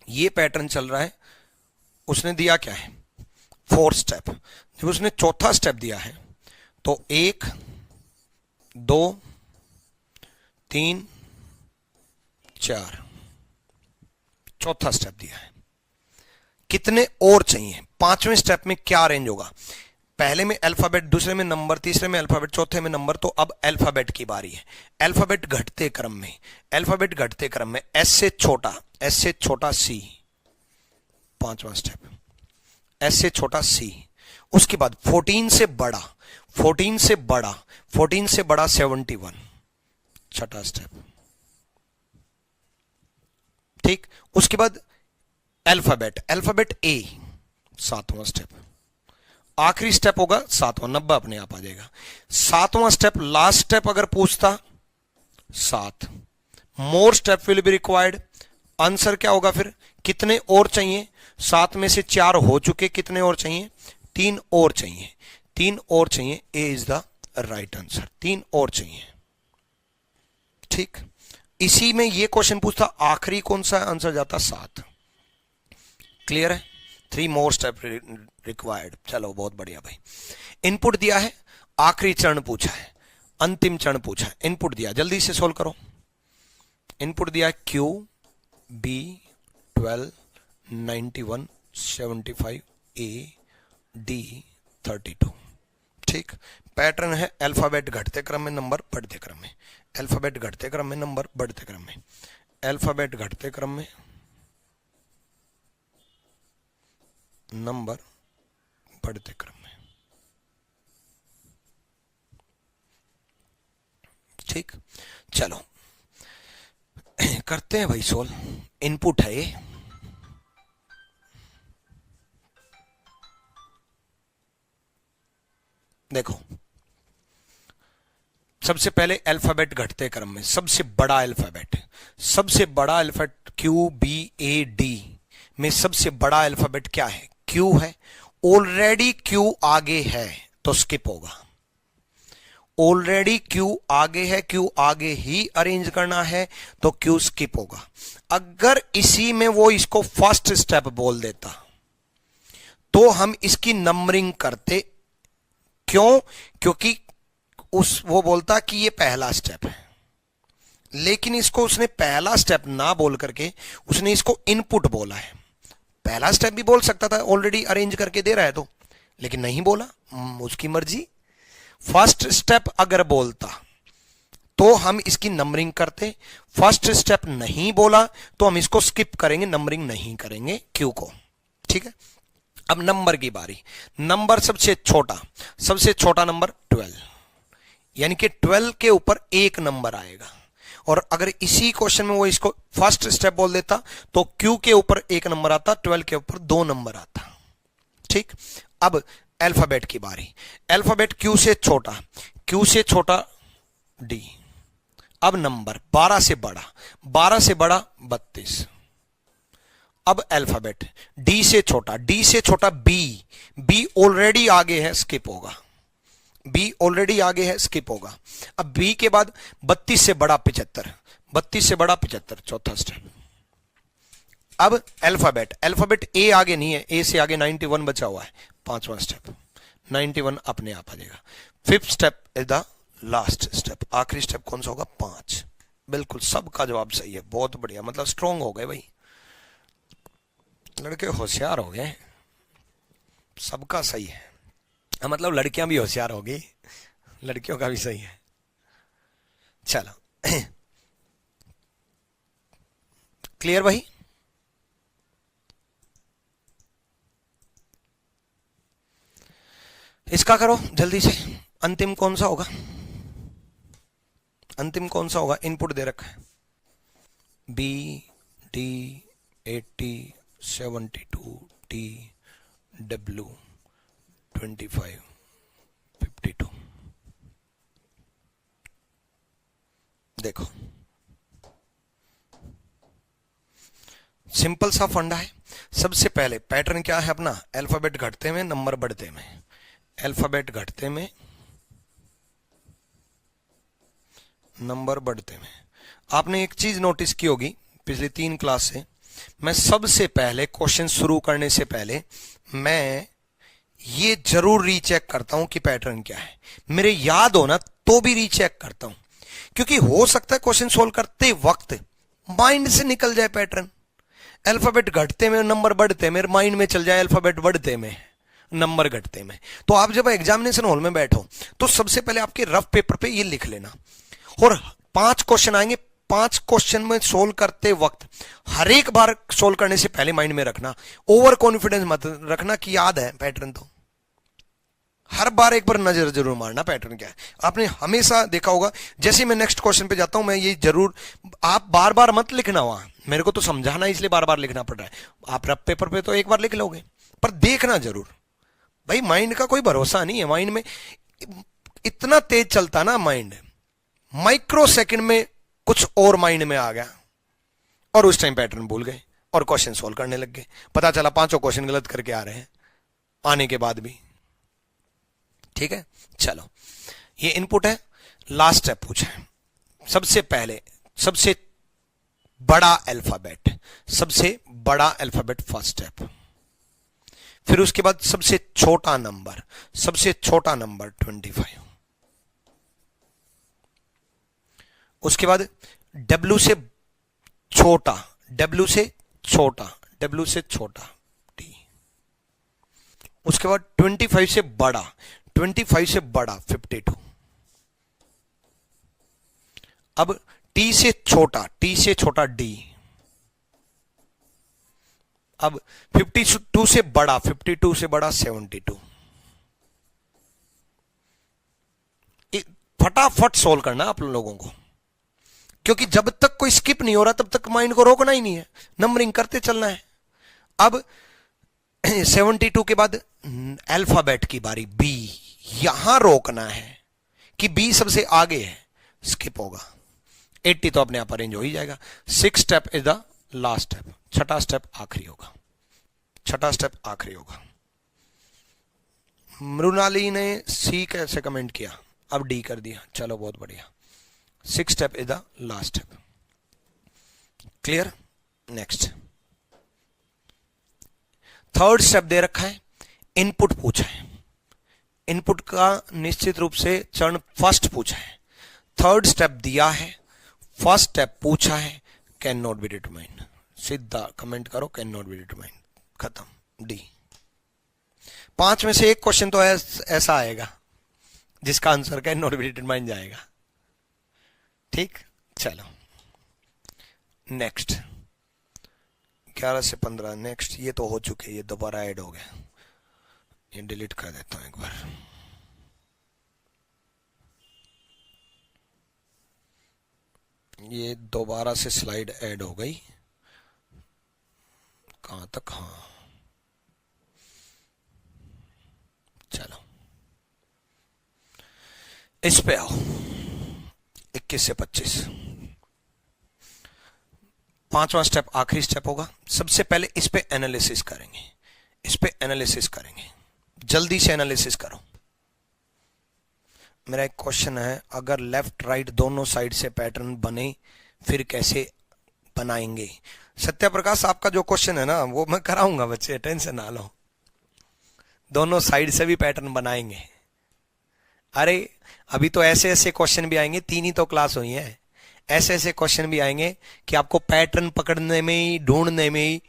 ये पैटर्न चल रहा है। उसने दिया क्या है, फोर्थ स्टेप। जब उसने चौथा स्टेप दिया है तो 1 2 3 4 चौथा स्टेप दिया है। कितने और चाहिए, पांचवें स्टेप में क्या अरेंज होगा, पहले में अल्फाबेट, दूसरे में नंबर, तीसरे में अल्फाबेट, चौथे में नंबर। तो अब अल्फाबेट की बारी है। अल्फाबेट घटते क्रम में एस से छोटा सी, पांचवा स्टेप, एस से छोटा सी। उसके बाद 14 से बड़ा 71, छठा स्टेप। ठीक, उसके बाद अल्फाबेट ए, सातवां स्टेप। आखिरी स्टेप होगा सातवां, 90 अपने आप आ जाएगा। सातवां स्टेप, लास्ट स्टेप अगर पूछता 7 मोर step will be required. Answer क्या होगा फिर, कितने और चाहिए, 7 में से 4 हो चुके, कितने और चाहिए, 3 और चाहिए, 3 और चाहिए। ए इज द राइट आंसर, 3 और चाहिए। ठीक, इसी में ये क्वेश्चन पूछता आखिरी कौन सा आंसर जाता, 7। क्लियर है, 3 मोर स्टेप रिक्वायर्ड। चलो बहुत बढ़िया भाई। इनपुट दिया है, आखिरी चरण पूछा है। अंतिम चरण पूछा, इनपुट दिया, जल्दी से सोल्व करो। इनपुट दिया क्यू बी 12 91 75 ए डी 32। ठीक, पैटर्न है अल्फाबेट घटते क्रम में, नंबर बढ़ते क्रम में। अल्फाबेट घटते क्रम में, नंबर बढ़ते क्रम में। अल्फाबेट घटते क्रम में, नंबर बढ़ते क्रम में। ठीक, चलो करते हैं भाई सोल्व। इनपुट है ये, देखो सबसे पहले अल्फाबेट घटते क्रम में सबसे बड़ा अल्फाबेट, सबसे बड़ा alphabet Q B A D में सबसे बड़ा अल्फाबेट क्या है? क्यू है। ऑलरेडी क्यू आगे है तो स्किप होगा। ऑलरेडी क्यू आगे है, क्यू आगे ही अरेंज करना है तो क्यू स्किप होगा। अगर इसी में वो इसको फर्स्ट स्टेप बोल देता तो हम इसकी नंबरिंग करते। क्यों? क्योंकि वो बोलता कि ये पहला स्टेप है, लेकिन इसको उसने पहला स्टेप ना बोल करके उसने इसको इनपुट बोला है। पहला स्टेप भी बोल सकता था, ऑलरेडी अरेंज करके दे रहा है तो, लेकिन नहीं बोला, उसकी मर्जी। फर्स्ट स्टेप अगर बोलता तो हम इसकी नंबरिंग करते। फर्स्ट स्टेप नहीं बोला तो हम इसको स्किप करेंगे, नंबरिंग नहीं करेंगे क्यू को। ठीक है, अब नंबर की बारी। नंबर सबसे छोटा नंबर 12, यानी कि 12 के ऊपर एक नंबर आएगा। और अगर इसी क्वेश्चन में वो इसको फर्स्ट स्टेप बोल देता तो क्यू के ऊपर एक नंबर आता, 12 के ऊपर 2 नंबर आता। ठीक, अब अल्फाबेट की बारी। अल्फाबेट क्यू से छोटा डी। अब नंबर 12 से बड़ा 32। अब अल्फाबेट डी से छोटा बी ऑलरेडी आगे है, स्किप होगा। बी ऑलरेडी आगे है, स्किप होगा। अब बी के बाद 32 से बड़ा 75, चौथा स्टेप। अब अल्फाबेट ए आगे नहीं है, ए से आगे 91 बचा हुआ है, 5वां स्टेप। 91 अपने आप आ जाएगा। 5th step is the last step. आखिरी स्टेप कौन सा होगा? 5। बिल्कुल सबका जवाब सही है, बहुत बढ़िया, मतलब स्ट्रॉन्ग हो गए भाई, लड़के होशियार हो गए, सबका सही है। मतलब लड़कियां भी होशियार हो गई, लड़कियों का भी सही है। चलो क्लियर भाई? इसका करो जल्दी से। अंतिम कौन सा होगा? इनपुट दे रखा है बी डी 80 72 टी डब्ल्यू 25 52। देखो सिंपल सा फंडा है। सबसे पहले पैटर्न क्या है अपना? अल्फाबेट घटते में, नंबर बढ़ते में। अल्फाबेट घटते में, नंबर बढ़ते में। आपने एक चीज नोटिस की होगी पिछली 3 क्लास से, मैं सबसे पहले क्वेश्चन शुरू करने से पहले मैं ये जरूर रीचेक करता हूं कि पैटर्न क्या है। मेरे याद हो ना तो भी रीचेक करता हूं, क्योंकि हो सकता है क्वेश्चन सोल्व करते वक्त माइंड से निकल जाए पैटर्न। अल्फाबेट घटते में नंबर बढ़ते में, माइंड में चल जाए अल्फाबेट बढ़ते में नंबर घटते में। तो आप जब एग्जामिनेशन हॉल में बैठो तो सबसे पहले आपके रफ पेपर पे ये लिख लेना, और 5 क्वेश्चन आएंगे, 5 क्वेश्चन में सोल्व करते वक्त हर एक बार सोल्व करने से पहले माइंड में रखना, ओवर कॉन्फिडेंस मत रखना कि याद है पैटर्न। तो हर बार एक बार नजर जरूर मारना पैटर्न क्या है। आपने हमेशा देखा होगा, जैसे मैं नेक्स्ट क्वेश्चन पे जाता हूं मैं ये जरूर, आप बार बार मत लिखना, वहां मेरे को तो समझाना इसलिए बार बार लिखना पड़ रहा है। आप रफ पेपर पे तो एक बार लिख लोगे, पर देखना जरूर भाई, माइंड का कोई भरोसा नहीं है। माइंड में इतना तेज चलता ना माइंड, माइक्रो सेकंड में कुछ और माइंड में आ गया और उस टाइम पैटर्न भूल गए और क्वेश्चन सोल्व करने लग गए। पता चला 5 क्वेश्चन गलत करके आ रहे हैं आने के बाद भी। ठीक है, चलो ये इनपुट है। लास्ट स्टेप पूछा है, सबसे पहले सबसे बड़ा अल्फाबेट, फर्स्ट स्टेप। फिर उसके बाद सबसे छोटा नंबर 25। उसके बाद W से छोटा, W से छोटा, W से छोटा T। उसके बाद 25 से बड़ा, 25 से बड़ा 52। अब T से छोटा, T से छोटा D। अब 52 से बड़ा, 52 से बड़ा 72। फटाफट सोल्व करना आप लोगों को, क्योंकि जब तक कोई स्किप नहीं हो रहा तब तक माइंड को रोकना ही नहीं है, नंबरिंग करते चलना है। अब 72 के बाद अल्फाबेट की बारी, बी। यहां रोकना है कि बी सबसे आगे है, स्किप होगा। 80 तो अपने आप अरेंज हो ही जाएगा। 6 step is the last step, छठा स्टेप आखिरी होगा, छठा स्टेप आखिरी होगा। मृणाली ने सी कैसे कमेंट किया, अब डी कर दिया, चलो बहुत बढ़िया। 6 step is the last step, clear. Next, third step दे रखा है, इनपुट पूछा है। इनपुट का निश्चित रूप से चरण फर्स्ट पूछा है, थर्ड स्टेप दिया है, फर्स्ट स्टेप पूछा है, कैन नॉट बी डिटरमाइंड। सीधा कमेंट करो, कैन नॉट बी डिटरमाइंड, खत्म। डी। 5 में से एक क्वेश्चन तो ऐसा आएगा जिसका answer can not be determined जाएगा, ठीक। चलो नेक्स्ट, 11 से 15। नेक्स्ट, ये तो हो चुके, ये दोबारा ऐड हो गया, ये डिलीट कर देता हूं एक बार। ये दोबारा से स्लाइड ऐड हो गई, कहां तक, हाँ चलो इस पे आओ। 21 से 25, पांचवा स्टेप आखिरी स्टेप होगा। सबसे पहले इस पे एनालिसिस करेंगे, इस पे एनालिसिस करेंगे, जल्दी से एनालिसिस करो। मेरा एक क्वेश्चन है, अगर लेफ्ट राइट दोनों साइड से पैटर्न बने फिर कैसे बनाएंगे। सत्या प्रकाश, आपका जो क्वेश्चन है ना वो मैं कराऊंगा बच्चे, टेंशन ना लो। दोनों साइड से भी पैटर्न बनाएंगे। अरे अभी तो ऐसे ऐसे क्वेश्चन भी आएंगे, 3 ही तो क्लास हुई है, ऐसे ऐसे क्वेश्चन भी आएंगे कि आपको पैटर्न पकड़ने में ही, ढूंढने में ही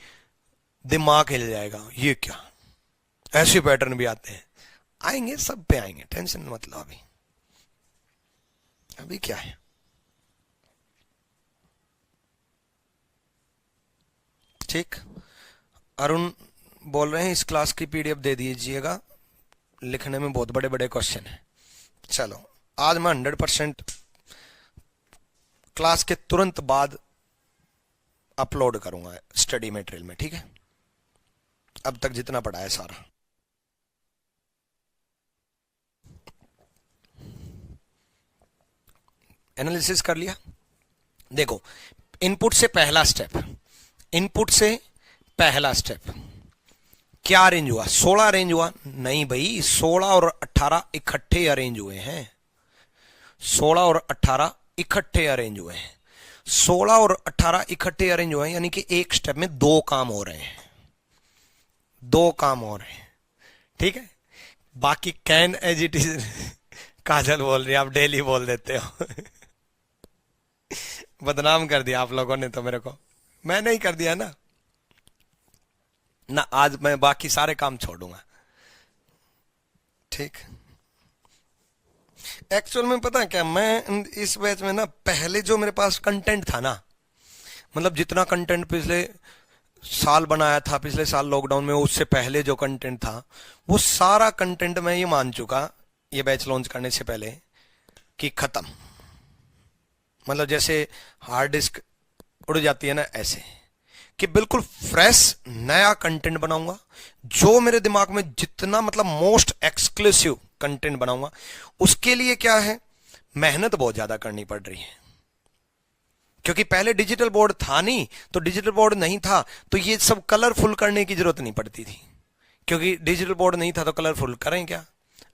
दिमाग हिल जाएगा। ये क्या, ऐसे पैटर्न भी आते हैं। आएंगे, सब पे आएंगे, टेंशन मत लो। अभी क्या है, ठीक। अरुण बोल रहे हैं इस क्लास की पीडीएफ दे दीजिएगा, लिखने में बहुत बड़े बड़े क्वेश्चन है। चलो आज मैं 100% क्लास के तुरंत बाद अपलोड करूंगा स्टडी मटेरियल में, ठीक है। अब तक जितना पढ़ा है सारा। एनालिसिस कर लिया। देखो, इनपुट से पहला स्टेप, इनपुट से पहला स्टेप क्या अरेंज हुआ, 16 अरेंज हुआ? नहीं भाई, 16 और 18 इकट्ठे अरेंज हुए हैं। 16 और 18 इकट्ठे अरेंज हुए हैं। 16 और 18 इकट्ठे अरेंज हुए हैं, यानी कि एक स्टेप में 2 काम हो रहे हैं, 2 काम हो रहे हैं, ठीक है। बाकी कैन एज इट इज काजल बोल रही है, आप डेली बोल देते हो बदनाम कर दिया आप लोगों ने तो मेरे को। मैं नहीं कर दिया ना, आज मैं बाकी सारे काम छोड़ूंगा, ठीक। एक्चुअल में पता है क्या, मैं इस बैच में ना पहले जो मेरे पास कंटेंट था ना, मतलब जितना कंटेंट पिछले साल बनाया था, पिछले साल लॉकडाउन में, उससे पहले जो कंटेंट था वो सारा कंटेंट मैं ये मान चुका ये बैच लॉन्च करने से पहले कि खत्म। मतलब जैसे हार्ड डिस्क उड़ जाती है ना, ऐसे कि बिल्कुल फ्रेश नया कंटेंट बनाऊंगा, जो मेरे दिमाग में जितना मतलब मोस्ट एक्सक्लूसिव कंटेंट बनाऊंगा। उसके लिए क्या है, मेहनत बहुत ज्यादा करनी पड़ रही है, क्योंकि पहले डिजिटल बोर्ड था नहीं, तो डिजिटल बोर्ड नहीं था तो ये सब कलरफुल करने की जरूरत नहीं पड़ती थी, क्योंकि डिजिटल बोर्ड नहीं था तो कलरफुल करें क्या।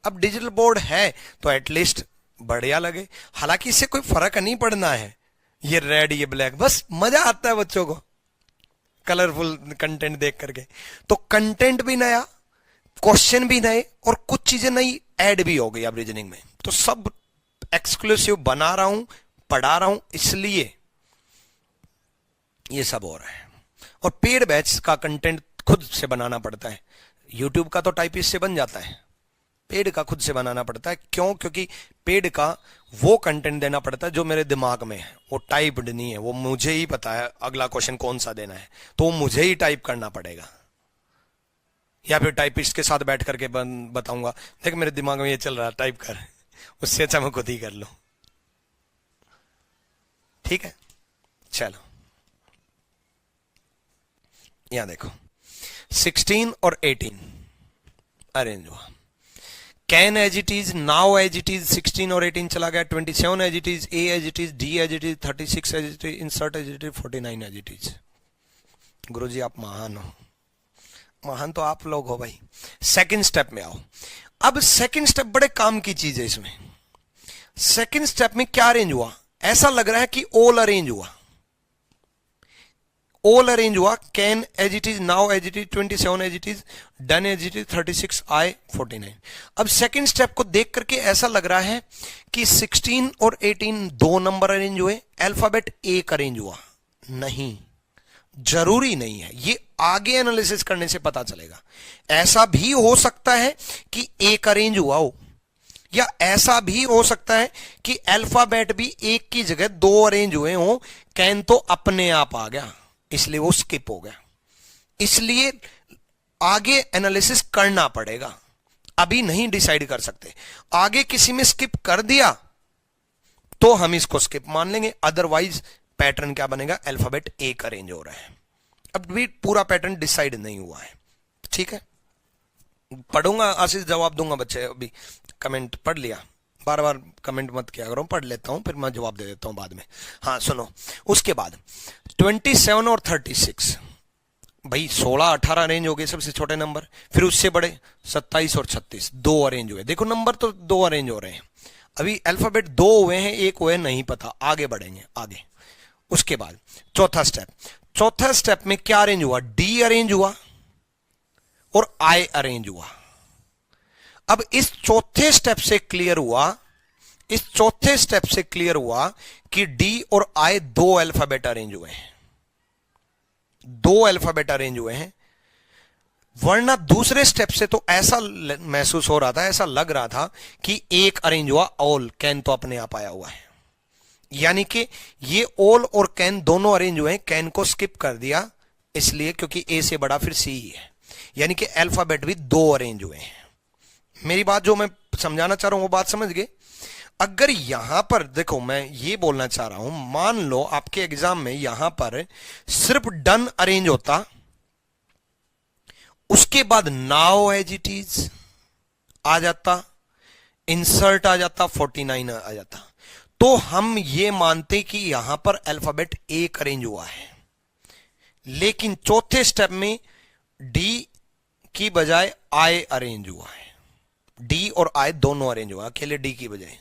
अब डिजिटल बोर्ड है तो एटलीस्ट बढ़िया लगे। हालांकि इससे कोई फर्क नहीं पड़ना है, ये रेड ये ब्लैक, बस मजा आता है बच्चों को कलरफुल कंटेंट देख करके। तो कंटेंट भी नया, क्वेश्चन भी नए, और कुछ चीजें नई ऐड भी हो गई अब रीजनिंग में। तो सब एक्सक्लूसिव बना रहा हूं, पढ़ा रहा हूं इसलिए ये सब हो रहा है। और पेड बैच का कंटेंट खुद से बनाना पड़ता है। यूट्यूब का तो टाइपिस्ट से बन जाता है, पेड का खुद से बनाना पड़ता है। क्यों? क्योंकि पेड का वो कंटेंट देना पड़ता है जो मेरे दिमाग में है, वो टाइप्ड नहीं है, वो मुझे ही पता है अगला क्वेश्चन कौन सा देना है, तो वो मुझे ही टाइप करना पड़ेगा। या फिर टाइपिस्ट के साथ बैठ करके बताऊंगा देख मेरे दिमाग में ये चल रहा है, टाइप कर, उससे अच्छा मैं खुद ही कर लूं। ठीक है, चलो यहां देखो 16 और 18 अरेंज हुआ। Can as it is, now as it is, 16 और 18 चला गया, 27 as it is, A as it is, D as it is, 36 as it is, insert as it is, 49 as it is. गुरुजी आप महान हो, महान तो आप लोग हो भाई। सेकंड स्टेप में आओ। अब सेकंड स्टेप बड़े काम की चीज है इसमें। सेकंड स्टेप में क्या अरेंज हुआ? ऐसा लग रहा है कि ऑल अरेंज हुआ, ऑल अरेंज हुआ। Can as it is, now as it is, 27 as it is, done as it is, 36, I 49। अब सेकंड स्टेप को देख करके ऐसा लग रहा है कि 16 और 18 दो नंबर अरेंज हुए, अल्फाबेट एक अरेंज हुआ। नहीं, जरूरी नहीं है, ये आगे एनालिसिस करने से पता चलेगा। ऐसा भी हो सकता है कि एक अरेंज हुआ हो, या ऐसा भी हो सकता है कि अल्फाबेट भी एक की जगह दो अरेंज हुए हो। कैन तो अपने आप आ गया इसलिए वो स्किप हो गया, इसलिए आगे एनालिसिस करना पड़ेगा, अभी नहीं डिसाइड कर सकते। आगे किसी में स्किप कर दिया तो हम इसको स्किप मान लेंगे, अदरवाइज पैटर्न क्या बनेगा? अल्फाबेट एक अरेंज हो रहा है। अब भी पूरा पैटर्न डिसाइड नहीं हुआ है। ठीक है, पढ़ूंगा आशीष, जवाब दूंगा बच्चे। अभी कमेंट पढ़ लिया, बार बार कमेंट मत किया करो, पढ़ लेता हूं फिर मैं जवाब दे देता हूं बाद में। हाँ सुनो, उसके बाद 27 और 36 भाई 16 18 अरेंज हो गए सबसे छोटे नंबर, फिर उससे बड़े 27 और 36 दो अरेंज हुए। देखो नंबर तो दो अरेंज हो रहे हैं, अभी अल्फाबेट दो हुए हैं, एक हुए नहीं पता, आगे बढ़ेंगे आगे। उसके बाद चौथा स्टेप, चौथा स्टेप में क्या अरेंज हुआ? डी अरेंज हुआ और आई अरेंज हुआ। अब इस चौथे स्टेप से क्लियर हुआ, इस चौथे स्टेप से क्लियर हुआ कि डी और आई दो अल्फाबेट अरेंज हुए हैं, दो अल्फाबेट अरेंज हुए हैं। वरना दूसरे स्टेप से तो ऐसा महसूस हो रहा था, ऐसा लग रहा था कि एक अरेंज हुआ, ऑल कैन तो अपने आप आया हुआ है। यानी कि ये ऑल और कैन दोनों अरेंज हुए हैं, कैन को स्किप कर दिया इसलिए क्योंकि ए से बड़ा फिर सी ही है, यानी कि अल्फाबेट भी दो अरेंज हुए हैं। मेरी बात जो मैं समझाना चाह रहा हूं वो बात समझ गए? अगर यहां पर देखो, मैं ये बोलना चाह रहा हूं, मान लो आपके एग्जाम में यहां पर सिर्फ डन अरेंज होता, उसके बाद नाउ एज इट इज आ जाता, इंसर्ट आ जाता, 49 आ जाता, तो हम ये मानते कि यहां पर अल्फाबेट एक अरेंज हुआ है। लेकिन चौथे स्टेप में डी की बजाय आई अरेंज हुआ है, डी और आई दोनों अरेंज हुआ, अकेले डी की बजाय।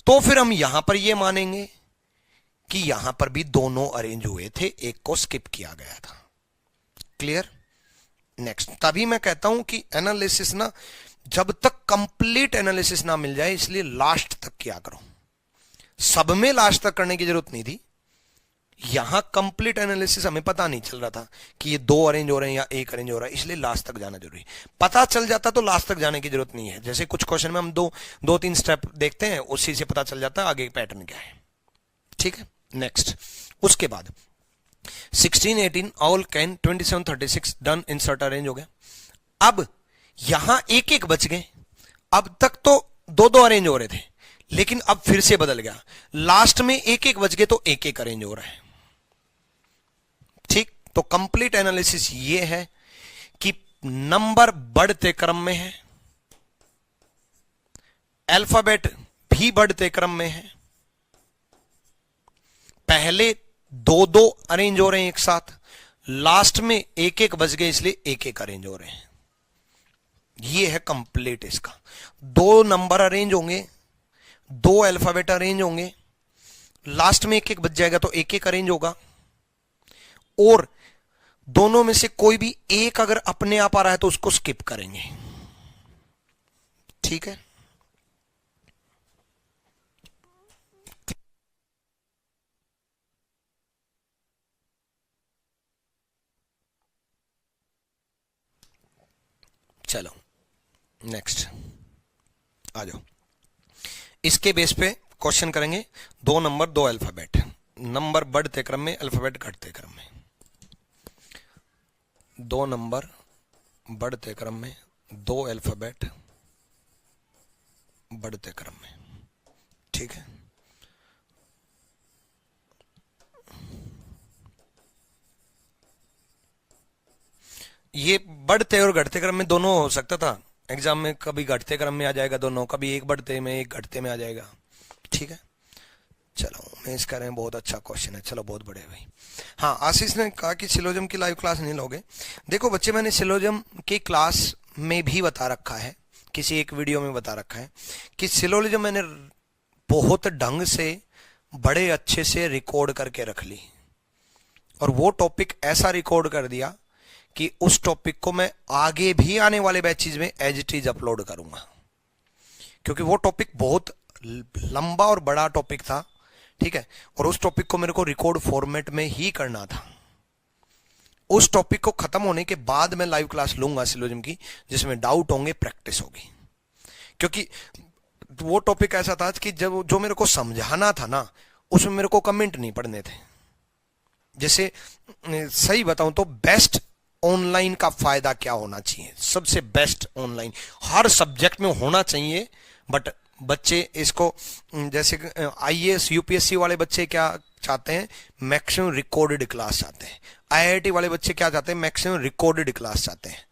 तो फिर हम यहां पर यह मानेंगे कि यहां पर भी दोनों अरेंज हुए थे, एक को स्किप किया गया था। क्लियर? नेक्स्ट, तभी मैं कहता हूं कि एनालिसिस ना, जब तक कंप्लीट एनालिसिस ना मिल जाए, इसलिए लास्ट तक किया करो। सब में लास्ट तक करने की जरूरत नहीं थी, यहां कंप्लीट एनालिसिस हमें पता नहीं चल रहा था कि ये दो अरेंज हो रहे हैं या एक अरेंज हो रहा है, इसलिए लास्ट तक जाना जरूरी। पता चल जाता तो लास्ट तक जाने की जरूरत नहीं है। जैसे कुछ क्वेश्चन में हम दो तीन स्टेप देखते हैं, उसी से पता चल जाता है आगे पैटर्न क्या है। ठीक है, नेक्स्ट। उसके बाद 16 18 all can, 27 36 done, insert arrange हो गया। अब यहां एक एक बच गए। अब तक तो दो दो अरेंज हो रहे थे, लेकिन अब फिर से बदल गया, लास्ट में एक एक बच गए तो एक एक अरेंज हो रहा है। ठीक, तो कंप्लीट एनालिसिस ये है कि नंबर बढ़ते क्रम में है, अल्फाबेट भी बढ़ते क्रम में है, पहले दो दो अरेंज हो रहे हैं एक साथ, लास्ट में एक एक बच गए इसलिए एक एक अरेंज हो रहे हैं। ये है कंप्लीट इसका। दो नंबर अरेंज होंगे, दो अल्फाबेट अरेंज होंगे, लास्ट में एक एक बच जाएगा तो एक एक अरेंज होगा, और दोनों में से कोई भी एक अगर अपने आप आ रहा है तो उसको स्किप करेंगे। ठीक है, चलो नेक्स्ट आ जाओ। इसके बेस पे क्वेश्चन करेंगे। 2 नंबर 2 अल्फाबेट, नंबर बढ़ते क्रम में, अल्फाबेट घटते क्रम में। 2 नंबर बढ़ते क्रम में, 2 अल्फाबेट बढ़ते क्रम में। ठीक है, ये बढ़ते और घटते क्रम में दोनों हो सकता था एग्जाम में, कभी घटते क्रम में आ जाएगा दोनों, कभी एक बढ़ते में एक घटते में आ जाएगा। ठीक है, चलो उमेश कह रहे हैं बहुत अच्छा क्वेश्चन है, चलो बहुत बढ़िया भाई। हाँ, आशीष ने कहा कि सिलोजिज्म की लाइव क्लास नहीं लोगे। देखो बच्चे, मैंने सिलोजिज्म की क्लास में भी बता रखा है, किसी एक वीडियो में बता रखा है कि सिलोजिज्म मैंने बहुत ढंग से बड़े अच्छे से रिकॉर्ड करके रख ली, और वो टॉपिक ऐसा रिकॉर्ड कर दिया कि उस टॉपिक को मैं आगे भी आने वाले बैचेज में एज इट इज अपलोड करूंगा, क्योंकि वो टॉपिक बहुत लंबा और बड़ा टॉपिक था। ठीक है, और उस टॉपिक को मेरे को रिकॉर्ड फॉर्मेट में ही करना था। उस टॉपिक को खत्म होने के बाद मैं लाइव क्लास लूंगा सिलोजिज्म की, जिसमें डाउट होंगे, प्रैक्टिस होगी। क्योंकि वो टॉपिक ऐसा था कि जब जो मेरे को समझाना था ना, उसमें मेरे को कमेंट नहीं पढ़ने थे। जैसे सही बताऊं तो बेस्ट ऑनलाइन का फायदा क्या होना चाहिए, सबसे बेस्ट ऑनलाइन हर सब्जेक्ट में होना चाहिए। बट बच्चे इसको, जैसे आईएएस यूपीएससी वाले बच्चे क्या चाहते हैं, मैक्सिमम रिकॉर्डेड क्लास चाहते हैं। आईआईटी वाले बच्चे क्या चाहते हैं, मैक्सिमम रिकॉर्डेड क्लास चाहते हैं।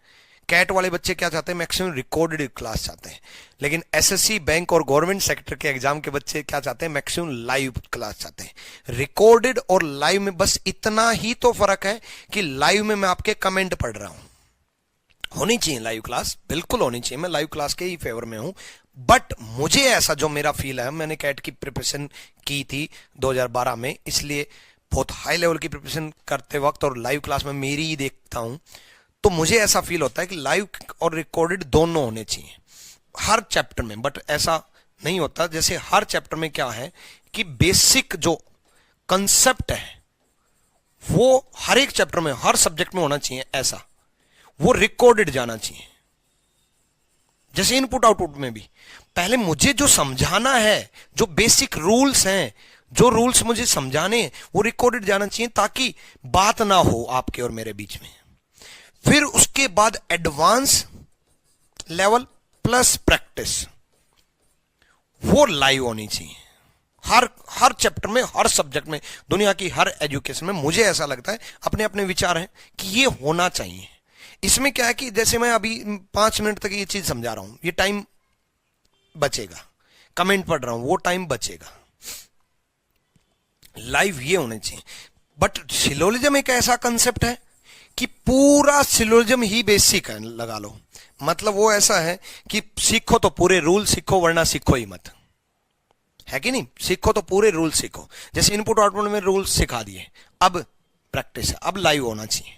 कैट वाले बच्चे क्या चाहते हैं, मैक्सिमम रिकॉर्डेड क्लास चाहते हैं। लेकिन एसएससी, बैंक और गवर्नमेंट सेक्टर के एग्जाम के बच्चे क्या चाहते हैं, मैक्सिमम लाइव क्लास चाहते हैं। रिकॉर्डेड और लाइव में बस इतना ही तो फर्क है कि लाइव में मैं आपके कमेंट पढ़ रहा हूं। होनी चाहिए लाइव क्लास, बिल्कुल होनी चाहिए, मैं लाइव क्लास के ही फेवर में हूं। बट मुझे ऐसा जो मेरा फील है, मैंने कैट की प्रिपरेशन की थी 2012 में, इसलिए बहुत हाई लेवल की प्रिपरेशन करते वक्त और लाइव क्लास में मेरी ही देखता हूं, तो मुझे ऐसा फील होता है कि लाइव और रिकॉर्डेड दोनों होने चाहिए हर चैप्टर में। बट ऐसा नहीं होता। जैसे हर चैप्टर में क्या है कि बेसिक जो कंसेप्ट है वो हर एक चैप्टर में, हर सब्जेक्ट में होना चाहिए, ऐसा वो रिकॉर्डेड जाना चाहिए। जैसे इनपुट आउटपुट में भी पहले मुझे जो समझाना है, जो बेसिक रूल्स हैं, जो रूल्स मुझे समझाने हैं, वो रिकॉर्डेड जाना चाहिए, ताकि बात ना हो आपके और मेरे बीच में। फिर उसके बाद एडवांस लेवल प्लस प्रैक्टिस, वो लाइव होनी चाहिए हर चैप्टर में, हर सब्जेक्ट में, दुनिया की हर एजुकेशन में। मुझे ऐसा लगता है, अपने अपने विचार हैं कि ये होना चाहिए। इसमें क्या है कि जैसे मैं अभी 5 मिनट तक ये चीज समझा रहा हूं, ये टाइम बचेगा, कमेंट पढ़ रहा हूं, वो टाइम बचेगा। लाइव ये होने चाहिए। बट सिलोजिज्म एक ऐसा कंसेप्ट है कि पूरा सिलोजिज्म ही बेसिक है, लगा लो। मतलब वो ऐसा है कि सीखो तो पूरे रूल सीखो, वरना सीखो ही मत, है कि नहीं। सीखो तो पूरे रूल सीखो। जैसे इनपुट आउटपुट में रूल सिखा दिए, अब प्रैक्टिस है, अब लाइव होना चाहिए।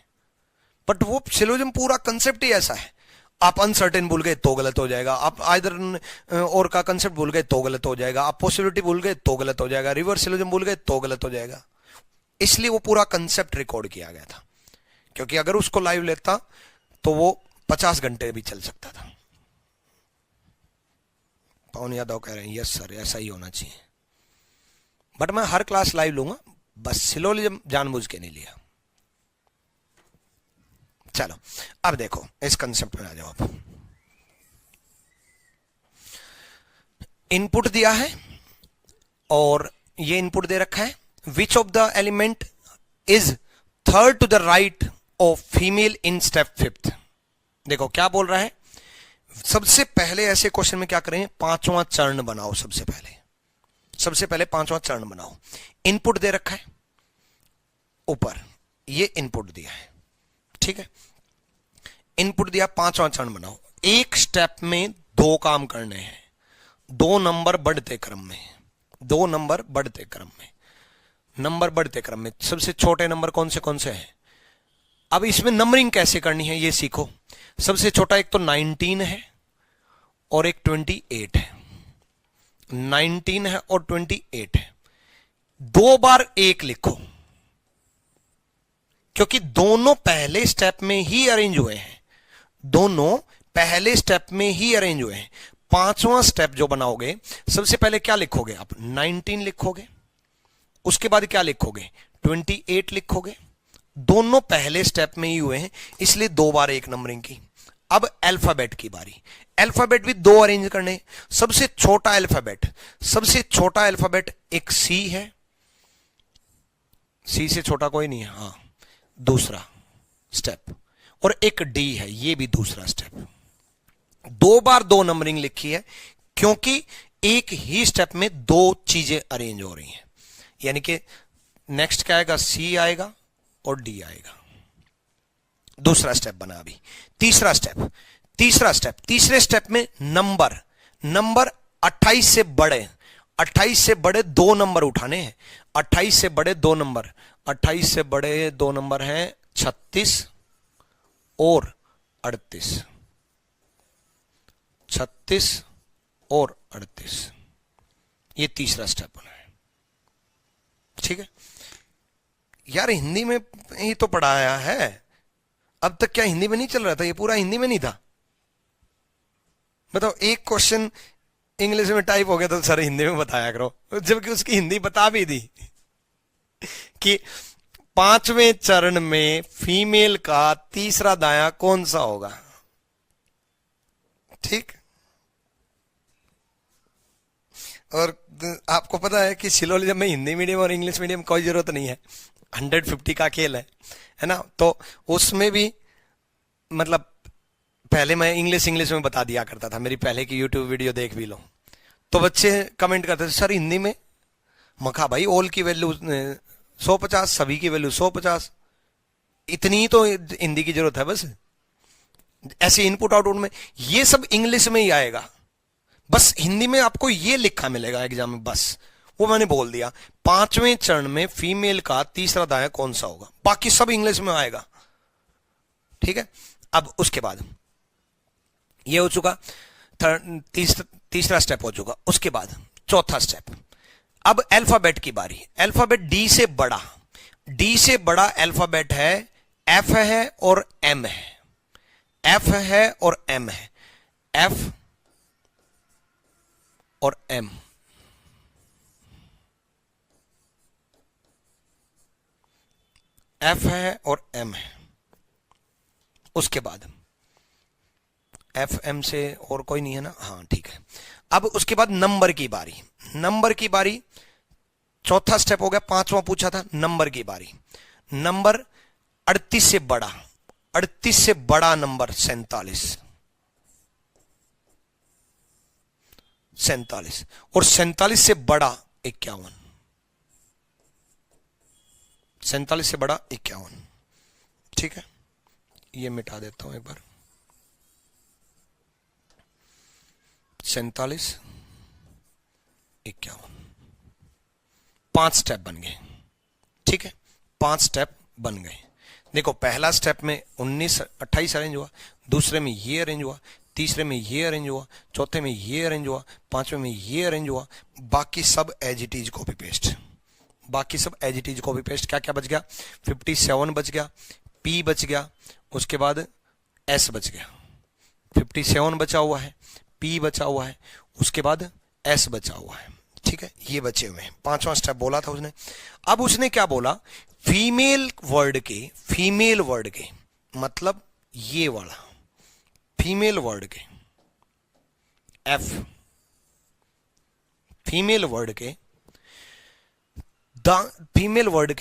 बट वो सिलोजिज्म पूरा कंसेप्ट ही ऐसा है। आप अनसर्टेन भूल गए तो गलत हो जाएगा, आप आइदर और का कंसेप्ट भूल गए तो गलत हो जाएगा, आप पॉसिबिलिटी भूल गए तो गलत हो जाएगा, रिवर्स सिलोजिज्म भूल गए तो गलत हो जाएगा। इसलिए वो पूरा कंसेप्ट रिकॉर्ड किया गया था, क्योंकि अगर उसको लाइव लेता तो वो 50 घंटे भी चल सकता था। पवन यादव कह रहे हैं यस सर, ऐसा ही होना चाहिए। बट मैं हर क्लास लाइव लूंगा, बस सिलोजिज्म जानबूझ के नहीं लिया। चलो अब देखो, इस कंसेप्ट में आ जाओ। आप इनपुट दिया है और ये इनपुट दे रखा है, which of the element is third to the right of female in step 5th। देखो क्या बोल रहा है। सबसे पहले ऐसे क्वेश्चन में क्या करें, 5वां चरण बनाओ। सबसे पहले 5वां चरण बनाओ। इनपुट दे रखा है ऊपर, ये इनपुट दिया है, ठीक है। इनपुट दिया, 5वां चरण बनाओ। एक स्टेप में 2 काम करने हैं, 2 नंबर बढ़ते क्रम में, 2 नंबर बढ़ते क्रम में, नंबर बढ़ते क्रम में। सबसे छोटे नंबर कौन से हैं। अब इसमें नंबरिंग कैसे करनी है ये सीखो। सबसे छोटा एक तो 19 है और एक 28 है। 19 है और 28 है। 2 बार 1 लिखो, क्योंकि दोनों पहले स्टेप में ही अरेंज हुए हैं। दोनों पहले स्टेप में ही अरेंज हुए हैं। पांचवां स्टेप जो बनाओगे, सबसे पहले क्या लिखोगे आप? 19 लिखोगे। उसके बाद क्या लिखोगे? 28 लिखोगे। दोनों पहले स्टेप में ही हुए हैं, इसलिए 2 बार 1 नंबरिंग की। अब अल्फाबेट की बारी। अल्फाबेट भी 2 अरेंज करने। सबसे छोटा अल्फाबेट एक सी है, सी से छोटा कोई नहीं है, हाँ, दूसरा स्टेप। और एक डी है, ये भी दूसरा स्टेप। 2 बार 2 नंबरिंग लिखी है, क्योंकि एक ही स्टेप में 2 चीजें अरेंज हो रही हैं। यानी कि नेक्स्ट क्या आएगा? सी आएगा और डी आएगा। दूसरा स्टेप बना। अभी तीसरा स्टेप। तीसरे स्टेप में नंबर 28 से बड़े 2 नंबर उठाने हैं। 28 से बड़े 2 नंबर हैं 36 और 38। 36 और 38, ये तीसरा स्टेप बना है। ठीक है यार, हिंदी में ही तो पढ़ाया है। अब तक क्या हिंदी में नहीं चल रहा था? ये पूरा हिंदी में नहीं था? बताओ, एक क्वेश्चन इंग्लिश में टाइप हो गया तो सर हिंदी में बताया करो, जबकि उसकी हिंदी बता भी दी कि 5वें चरण में फीमेल का तीसरा दाया कौन सा होगा। ठीक। और आपको पता है कि सिलोजिज्म में हिंदी मीडियम और इंग्लिश मीडियम कोई जरूरत नहीं है, 150 का खेल है ना। तो उसमें भी मतलब पहले मैं इंग्लिश में बता दिया करता था। मेरी पहले की यूट्यूब वीडियो देख भी लो, तो बच्चे कमेंट करते थे सर हिंदी में। मखा भाई, ऑल की वैल्यू 150, सभी की वैल्यू 150, इतनी तो हिंदी की जरूरत है बस। ऐसे इनपुट आउटपुट में ये सब इंग्लिश में ही आएगा, बस हिंदी में आपको ये लिखा मिलेगा एग्जाम में, बस वो मैंने बोल दिया। 5वें चरण में फीमेल का तीसरा दाया कौन सा होगा, बाकी सब इंग्लिश में आएगा। ठीक है। अब उसके बाद ये हो चुका, तीसरा स्टेप हो चुका। उसके बाद चौथा स्टेप। अब अल्फाबेट की बारी। अल्फाबेट डी से बड़ा अल्फाबेट है, एफ है और एम है। एफ है और एम है। एफ और एम। एफ है और एम है। उसके बाद एफ एम से और कोई नहीं है ना, हाँ ठीक है। अब उसके बाद नंबर की बारी। चौथा स्टेप हो गया, 5वां पूछा था नंबर की बारी। नंबर 38 से बड़ा नंबर 47 और 47 से बड़ा 51। 47 से बड़ा 51। ठीक है, ये मिटा देता हूं एक बार। 47, 51, 5 स्टेप बन गए। ठीक है, 5 स्टेप बन गए। देखो, पहला स्टेप में 28 अरेंज हुआ, दूसरे में ये अरेंज हुआ, तीसरे में ये अरेंज हुआ, चौथे में ये अरेंज हुआ, 5वें में ये अरेंज हुआ। बाकी सब as it is copy paste. क्या क्या बच गया? 57 बच गया, पी बच गया, उसके बाद एस बच गया। 57 बचा हुआ है, पी बचा हुआ है, उसके बाद एस बचा हुआ है। ठीक है, ये बचे हुए हैं। 5वां स्टेप बोला था उसने। अब उसने क्या बोला? फीमेल वर्ड के मतलब ये वाला फीमेल वर्ड के एफ,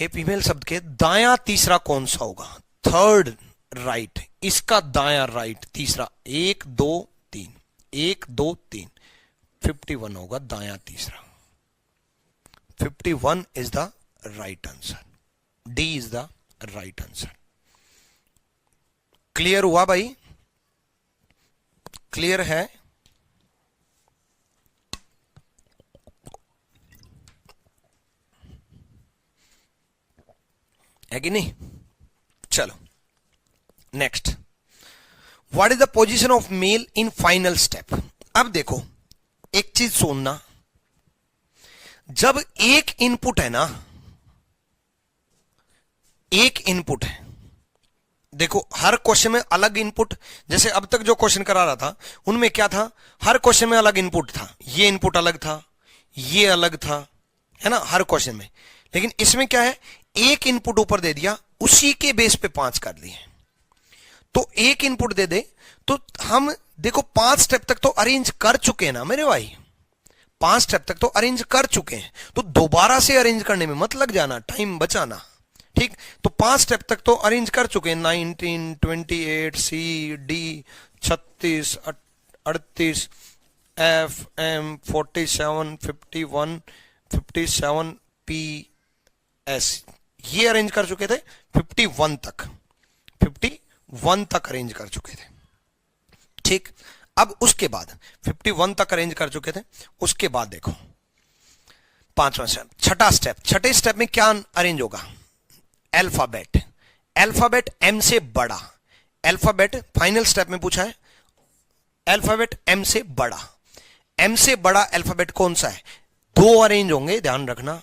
फीमेल शब्द के दाया तीसरा कौन सा होगा? थर्ड राइट, इसका दाया राइट तीसरा। 1 2 3, 1 2 3, 51 होगा दाया तीसरा। 51 is the right answer. D is the right answer. Clear हुआ भाई? क्लियर है? है कि नहीं? चलो next. What is the position of male in final step? अब देखो, एक चीज सुनना, जब एक इनपुट है ना, एक इनपुट है देखो हर क्वेश्चन में अलग इनपुट, जैसे अब तक जो क्वेश्चन करा रहा था उनमें क्या था, हर क्वेश्चन में अलग इनपुट था, ये इनपुट अलग था, ये अलग था, है ना, हर क्वेश्चन में। लेकिन इसमें क्या है, एक इनपुट ऊपर दे दिया, उसी के बेस पे 5 कर लिए। तो एक इनपुट दे दे तो हम देखो 5 स्टेप तक तो अरेंज कर चुके हैं ना मेरे भाई, 5 स्टेप तक तो अरेंज कर चुके हैं, तो दोबारा से अरेंज करने में मत लग जाना, टाइम बचाना। ठीक, तो 5 स्टेप तक तो अरेंज कर चुके हैं, 19, 28, C D, 36, 38, F M, 47, 51, 57, P S, ये अरेंज कर चुके थे 51 तक, 51 तक अरेंज कर चुके थे। ठीक, अब उसके बाद 51 तक अरेंज कर चुके थे, उसके बाद देखो 5वां स्टेप, छठा स्टेप, छठे स्टेप में क्या अरेंज होगा, अल्फाबेट, अल्फाबेट एम से बड़ा, अल्फाबेट फाइनल स्टेप में पूछा है, अल्फाबेट एम से बड़ा, एम से बड़ा अल्फाबेट कौन सा है, 2 अरेंज होंगे, ध्यान रखना।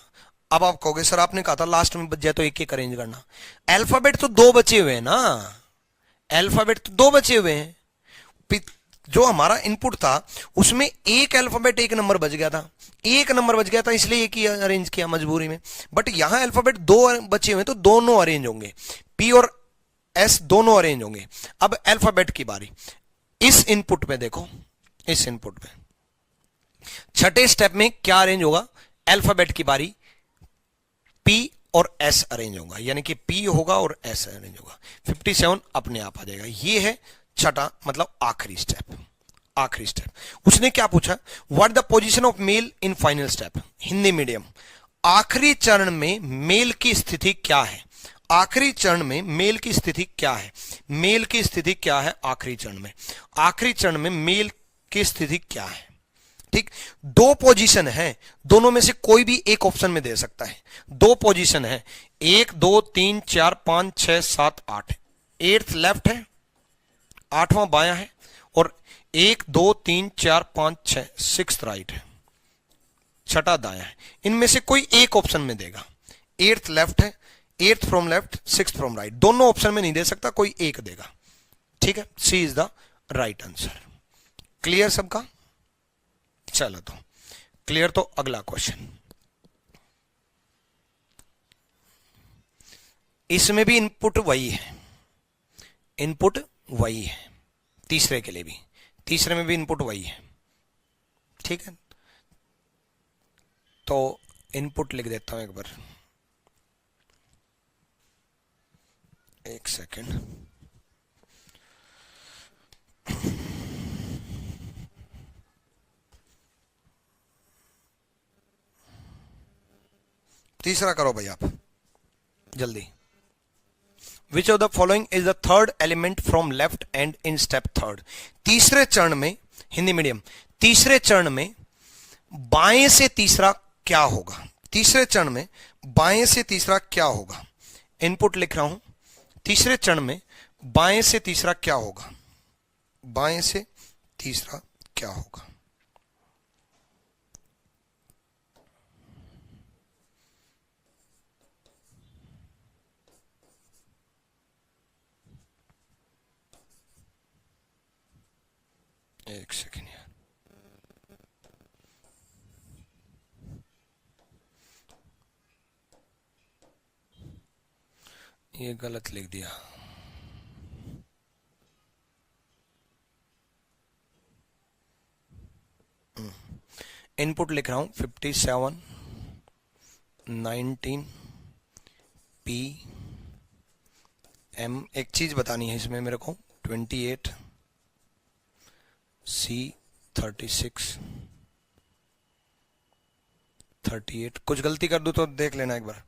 अब आप कहोगे सर आपने कहा था लास्ट में बच जाए तो एक एक अरेंज करना, अल्फाबेट तो 2 बचे हुए हैं ना, अल्फाबेट तो 2 बचे हुए हैं, जो हमारा इनपुट था उसमें एक अल्फाबेट एक नंबर बच गया था, एक नंबर बच गया था, इसलिए एक ही अरेंज किया मजबूरी में। बट यहां अल्फाबेट 2 बचे हुए तो दोनों अरेंज होंगे, पी और एस दोनों अरेंज होंगे। अब अल्फाबेट की बारी, इस इनपुट में देखो, इस इनपुट में छठे स्टेप में क्या अरेंज होगा, अल्फाबेट की बारी, पी और एस अरेंज होगा, यानी कि पी होगा और एस अरेंज होगा, 57 अपने आप आ जाएगा। ये है छठा मतलब आखिरी स्टेप, आखिरी स्टेप। उसने क्या पूछा, what the position of male in final step, Hindi medium, आखिरी चरण में मेल की स्थिति क्या है, आखिरी चरण में मेल की स्थिति क्या है, मेल की स्थिति क्या है आखिरी चरण में, आखिरी चरण में मेल की स्थिति क्या है। ठीक, 2 पोजीशन है, दोनों में से कोई भी एक ऑप्शन में दे सकता है, 2 पोजीशन है, 1 2 3 4 5 6 7 8, 8th लेफ्ट है, 8वां बायां है, और 1 2 3 4 5 6 6th राइट है, छठा दायां है। इनमें से कोई एक ऑप्शन में देगा, 8th लेफ्ट है, 8th from left, 6th from right, दोनों ऑप्शन में नहीं दे सकता, कोई एक देगा। ठीक है, C is the right answer. Clear सबका, चलो तो क्लियर। तो अगला क्वेश्चन, इसमें भी इनपुट वही है, इनपुट वही है, तीसरे के लिए भी, तीसरे में भी इनपुट वही है। ठीक है, तो इनपुट लिख देता हूं एक बार, एक सेकेंड। तीसरा करो भाई आप जल्दी। विच of the following is the third element from left and in step third, तीसरे चरण में, हिंदी मीडियम, तीसरे चरण में बाएं से तीसरा क्या होगा, तीसरे चरण में बाएं से तीसरा क्या होगा, इनपुट लिख रहा हूं, तीसरे चरण में बाएं से तीसरा क्या होगा, बाएं से तीसरा क्या होगा। एक सेकेंड यार, ये गलत लिख दिया, इनपुट लिख रहा हूं 57, 19, पी एम, एक चीज बतानी है इसमें मेरे को, 28, सी 36, 38, कुछ गलती कर दूं तो देख लेना एक बार,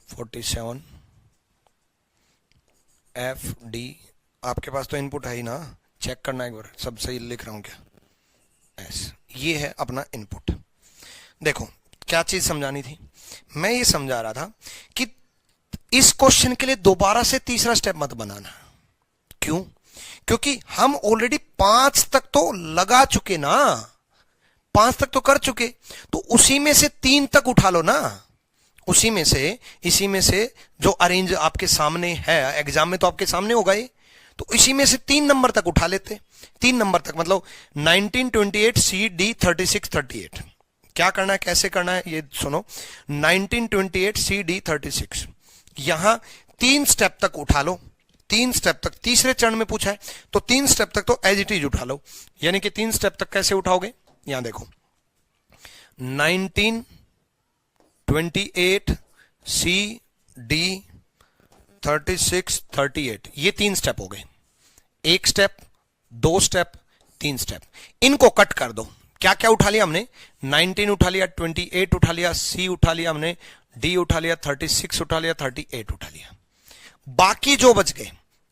47, एफ डी, आपके पास तो इनपुट है ही ना, चेक करना एक बार सब सही लिख रहा हूं क्या, एस, ये है अपना इनपुट। देखो क्या चीज समझानी थी, मैं ये समझा रहा था कि इस क्वेश्चन के लिए दोबारा से तीसरा स्टेप मत बनाना। क्यों? क्योंकि हम ऑलरेडी 5 तक तो लगा चुके ना, 5 तक तो कर चुके, तो उसी में से 3 तक उठा लो ना, उसी में से, इसी में से जो अरेंज आपके सामने है, एग्जाम में तो आपके सामने होगा ये, तो इसी में से 3 नंबर तक उठा लेते, 3 नंबर तक, मतलब 1928 सी डी 3638। क्या करना है, कैसे करना है ये सुनो। 1928 सी डी 36, यहां 3 स्टेप तक उठा लो, 3 स्टेप तक, तीसरे चरण में पूछा है तो 3 स्टेप तक तो एज इट इज उठा लो। यानी कि 3 स्टेप तक कैसे उठाओगे, यहां देखो 1928 सी डी 3638, ये 3 स्टेप हो गए। 1 स्टेप, 2 स्टेप, 3 स्टेप, इनको कट कर दो। क्या क्या उठा लिया हमने, 19 उठा लिया, 28 उठा लिया, सी उठा लिया हमने, डी उठा लिया, 36 उठा लिया, 38 उठा लिया। बाकी जो बच गए,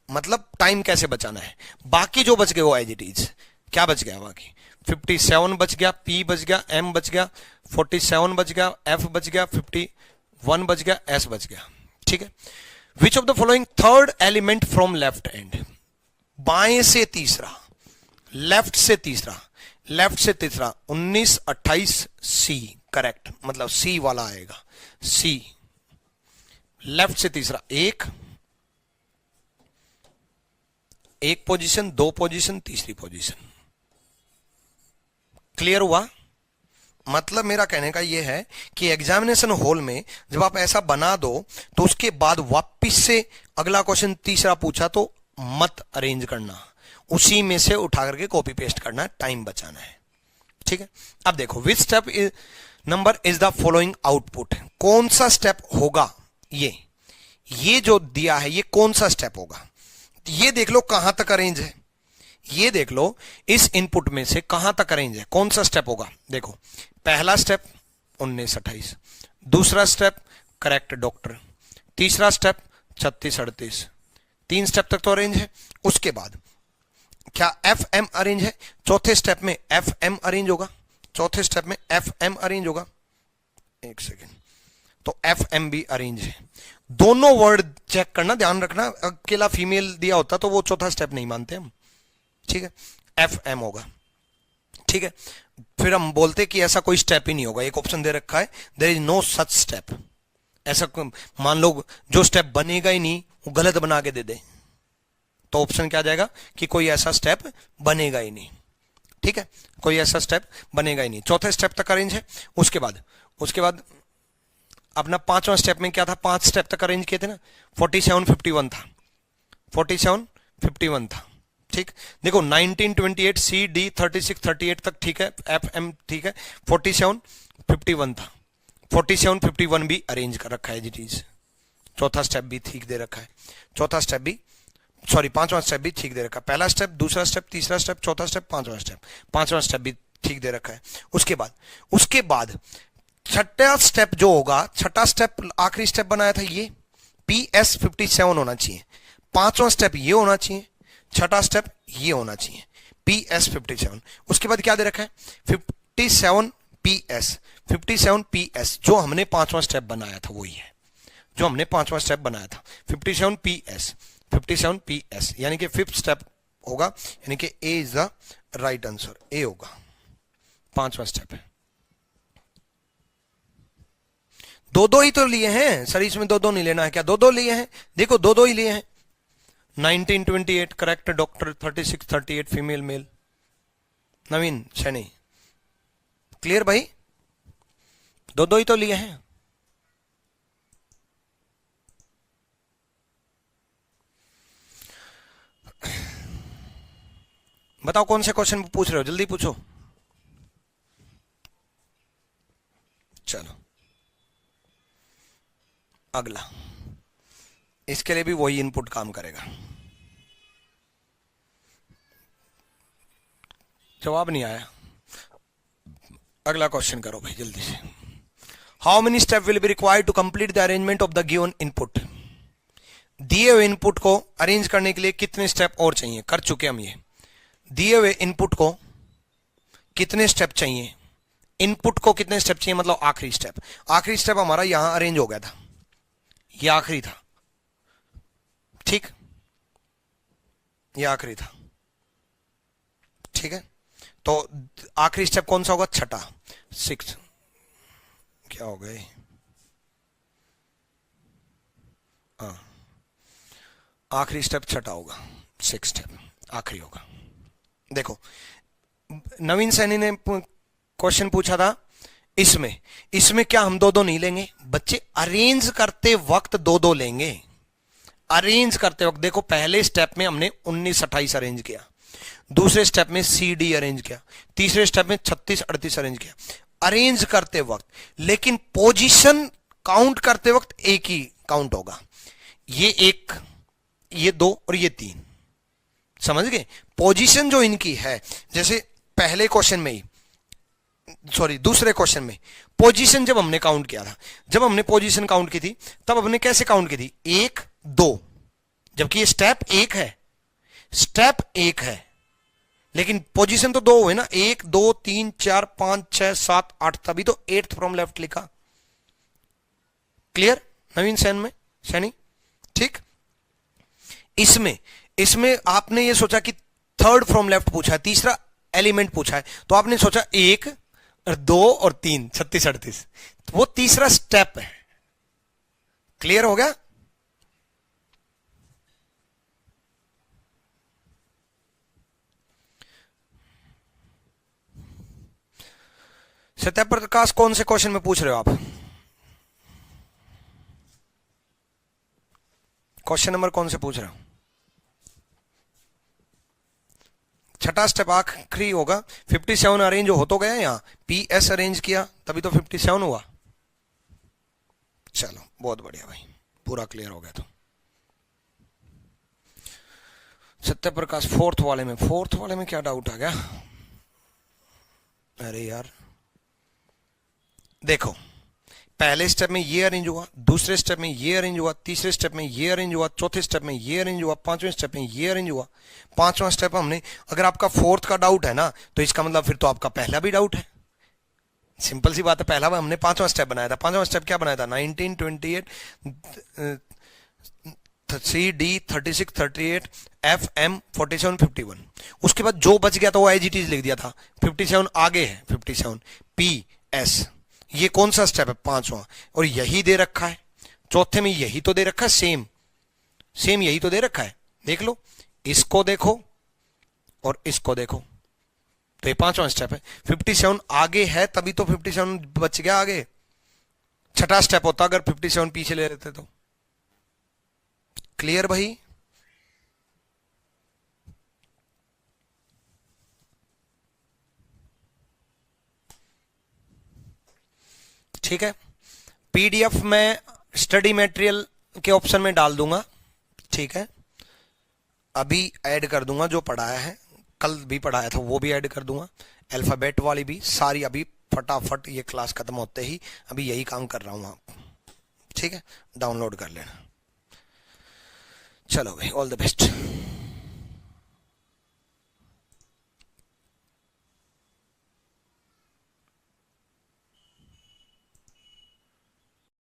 मतलब टाइम कैसे बचाना है, बाकी जो बच गए वो एज इट इज। क्या बच गया बाकी, 57 बच गया, पी बच गया, एम बच गया, 47 बच गया, एफ बच गया, 51 बच गया, एस बच गया। ठीक है। Which of the following third element from left and, बाएं से तीसरा, लेफ्ट से तीसरा, लेफ्ट से तीसरा, 19 28 सी, करेक्ट, मतलब सी वाला आएगा, सी। लेफ्ट से तीसरा, एक पोजीशन, 2 पोजीशन, तीसरी पोजीशन। क्लियर हुआ। मतलब मेरा कहने का यह है कि एग्जामिनेशन हॉल में जब आप ऐसा बना दो तो उसके बाद वापिस से अगला क्वेश्चन तीसरा पूछा तो मत अरेंज करना, उसी में से उठा करके कॉपी पेस्ट करना है, टाइम बचाना है। ठीक है। अब देखो, which step number is the following output, कौन सा स्टेप होगा, ये जो दिया है ये कौन सा स्टेप होगा, ये देख लो कहां तक अरेंज है, ये देख लो इस इनपुट में से कहां तक अरेंज है, कौन सा स्टेप होगा। देखो पहला स्टेप 19 28, दूसरा स्टेप करेक्ट डॉक्टर, तीसरा स्टेप 36 38, 3 स्टेप तक तो अरेंज है। उसके बाद क्या एफ एम अरेंज है, चौथे स्टेप में एफ एम अरेंज होगा, चौथे स्टेप में एफ एम अरेंज होगा। एक सेकेंड, तो एफ एम भी अरेंज है। दोनों वर्ड चेक करना, ध्यान रखना, अकेला फीमेल दिया होता तो वो चौथा स्टेप नहीं मानते हम। ठीक है, एफ एम होगा। ठीक है, फिर हम बोलते कि ऐसा कोई स्टेप ही नहीं होगा, एक ऑप्शन दे रखा है, there is no such step. ऐसा मान लो जो स्टेप बनेगा ही नहीं वो गलत बना के दे दे, तो ऑप्शन क्या जाएगा कि कोई ऐसा स्टेप बनेगा ही नहीं। ठीक है, कोई ऐसा स्टेप बनेगा ही नहीं। चौथे स्टेप तक अरेंज है। उसके बाद अपना 5वां स्टेप में क्या था, 5 स्टेप तक अरेंज किए थे ना, 47 51 था, 47 51 था। ठीक, देखो 1928 सी डी 36 38 तक ठीक है, एफ एम ठीक है, 47 51 था, 47 51 भी अरेंज कर रखा है जी। चौथा स्टेप भी ठीक दे रखा है, चौथा स्टेप भी, सॉरी 5वां स्टेप भी ठीक दे रखा है। पहला स्टेप, दूसरा स्टेप, तीसरा स्टेप, चौथा स्टेप, 5वां स्टेप भी ठीक दे रखा है। उसके बाद छठा स्टेप जो होगा, छठा स्टेप आखिरी स्टेप बनाया था ये PS 57 होना चाहिए, 5वां स्टेप ये होना चाहिए, छठा स्टेप ये होना चाहिए PS 57। उसके बाद क्या दे रखा है 57 PS, जो हमने 5वां स्टेप बनाया था वही है, जो हमने 5वां स्टेप बनाया था 57 PS, यानी कि 5th स्टेप होगा, यानी कि A is the right answer, A होगा, 5वां स्टेप है। दो ही तो लिए हैं सर, इसमें दो नहीं लेना है क्या, दो लिए हैं, देखो दो ही लिए हैं। 1928 करेक्ट डॉक्टर, 36 38 फीमेल मेल। नवीन सैनी, क्लियर भाई, दो ही तो लिए हैं। बताओ कौन से क्वेश्चन पूछ रहे हो, जल्दी पूछो। चलो अगला, इसके लिए भी वही इनपुट काम करेगा। जवाब नहीं आया, अगला क्वेश्चन करो भाई जल्दी से। How many step will be required to complete the arrangement of the given input, दिए हुए इनपुट को अरेंज करने के लिए कितने स्टेप और चाहिए, कर चुके हम ये। दिए हुए इनपुट को कितने स्टेप चाहिए, इनपुट को कितने स्टेप चाहिए, मतलब आखिरी स्टेप। आखिरी स्टेप हमारा यहां अरेंज हो गया था, ये आखिरी था, ठीक, ये आखिरी था, ठीक है। तो आखिरी स्टेप कौन सा होगा, छठा, 6, क्या हो गए, हाँ, आखिरी स्टेप छठा होगा, 6 स्टेप आखिरी होगा। देखो नवीन सैनी ने क्वेश्चन पूछा था, इसमें इसमें क्या हम दो दो नहीं लेंगे बच्चे, अरेंज करते वक्त दो दो लेंगे। अरेंज करते वक्त देखो, पहले स्टेप में हमने 19 28 अरेंज किया, दूसरे स्टेप में सी डी अरेंज किया, तीसरे स्टेप में 36 38 अरेंज किया, अरेंज करते वक्त। लेकिन पोजीशन काउंट करते वक्त एक ही काउंट होगा, ये 1, ये 2 और ये 3। समझ गए? पोजीशन जो इनकी है, जैसे पहले क्वेश्चन में ही, सॉरी दूसरे क्वेश्चन में, पोजीशन जब हमने काउंट किया था, जब हमने पोजीशन काउंट की थी तब हमने कैसे काउंट की थी, 1 2, जबकि ये स्टेप 1 है, स्टेप 1 है, लेकिन पोजीशन तो 2 हुए ना, 1 2 3 4 5 6 7 8, तभी तो 8th फ्रॉम लेफ्ट लिखा। क्लियर नवीन सैनी? ठीक। इसमें इसमें आपने ये सोचा कि 3rd फ्रॉम लेफ्ट पूछा है, तीसरा एलिमेंट पूछा है, तो आपने सोचा 1 और 2 और 3 36 38, तो वो तीसरा स्टेप है। क्लियर हो गया? सत्यप्रकाश कौन से क्वेश्चन में पूछ रहे हो आप? क्वेश्चन नंबर कौन से पूछ रहे हो? छठा स्टेप आखिरी होगा। 57 अरेंज हो तो गया, यहां PS अरेंज किया तभी तो 57 हुआ। चलो बहुत बढ़िया भाई, पूरा क्लियर हो गया। तो सत्यप्रकाश फोर्थ वाले में क्या डाउट आ गया? अरे यार देखो, पहले स्टेप में ये अरेंज हुआ, दूसरे स्टेप में ये अरेंज हुआ, तीसरे स्टेप में ये अरेंज हुआ, चौथे स्टेप में ये अरेंज हुआ, पांचवें स्टेप में ये अरेंज हुआ, पांचवा स्टेप हमने, अगर आपका 4th का डाउट है ना, तो इसका मतलब फिर तो आपका पहला भी डाउट है। सिंपल सी बात है, पहला हमने 5वां स्टेप बनाया था। 5वां स्टेप क्या बनाया था? 19 28 CD 36 38 FM 47 51। उसके बाद जो बच गया था वो एज इट इज लिख दिया था। 57 आगे है, 57 PS। ये कौन सा स्टेप है? 5वां। और यही दे रखा है चौथे में, यही तो दे रखा है, सेम यही तो दे रखा है। देख लो, इसको देखो और इसको देखो, तो ये 5वां स्टेप है। 57 आगे है तभी तो 57 बच गया आगे। छठा स्टेप होता अगर 57 पीछे ले लेते तो। क्लियर भाई? ठीक है, PDF में स्टडी मटेरियल के ऑप्शन में डाल दूंगा। ठीक है, अभी ऐड कर दूंगा, जो पढ़ाया है कल भी पढ़ाया था वो भी ऐड कर दूंगा, अल्फाबेट वाली भी सारी अभी फटाफट ये क्लास खत्म होते ही अभी यही काम कर रहा हूं आप। ठीक है, डाउनलोड कर लेना। चलो भाई, ऑल द बेस्ट।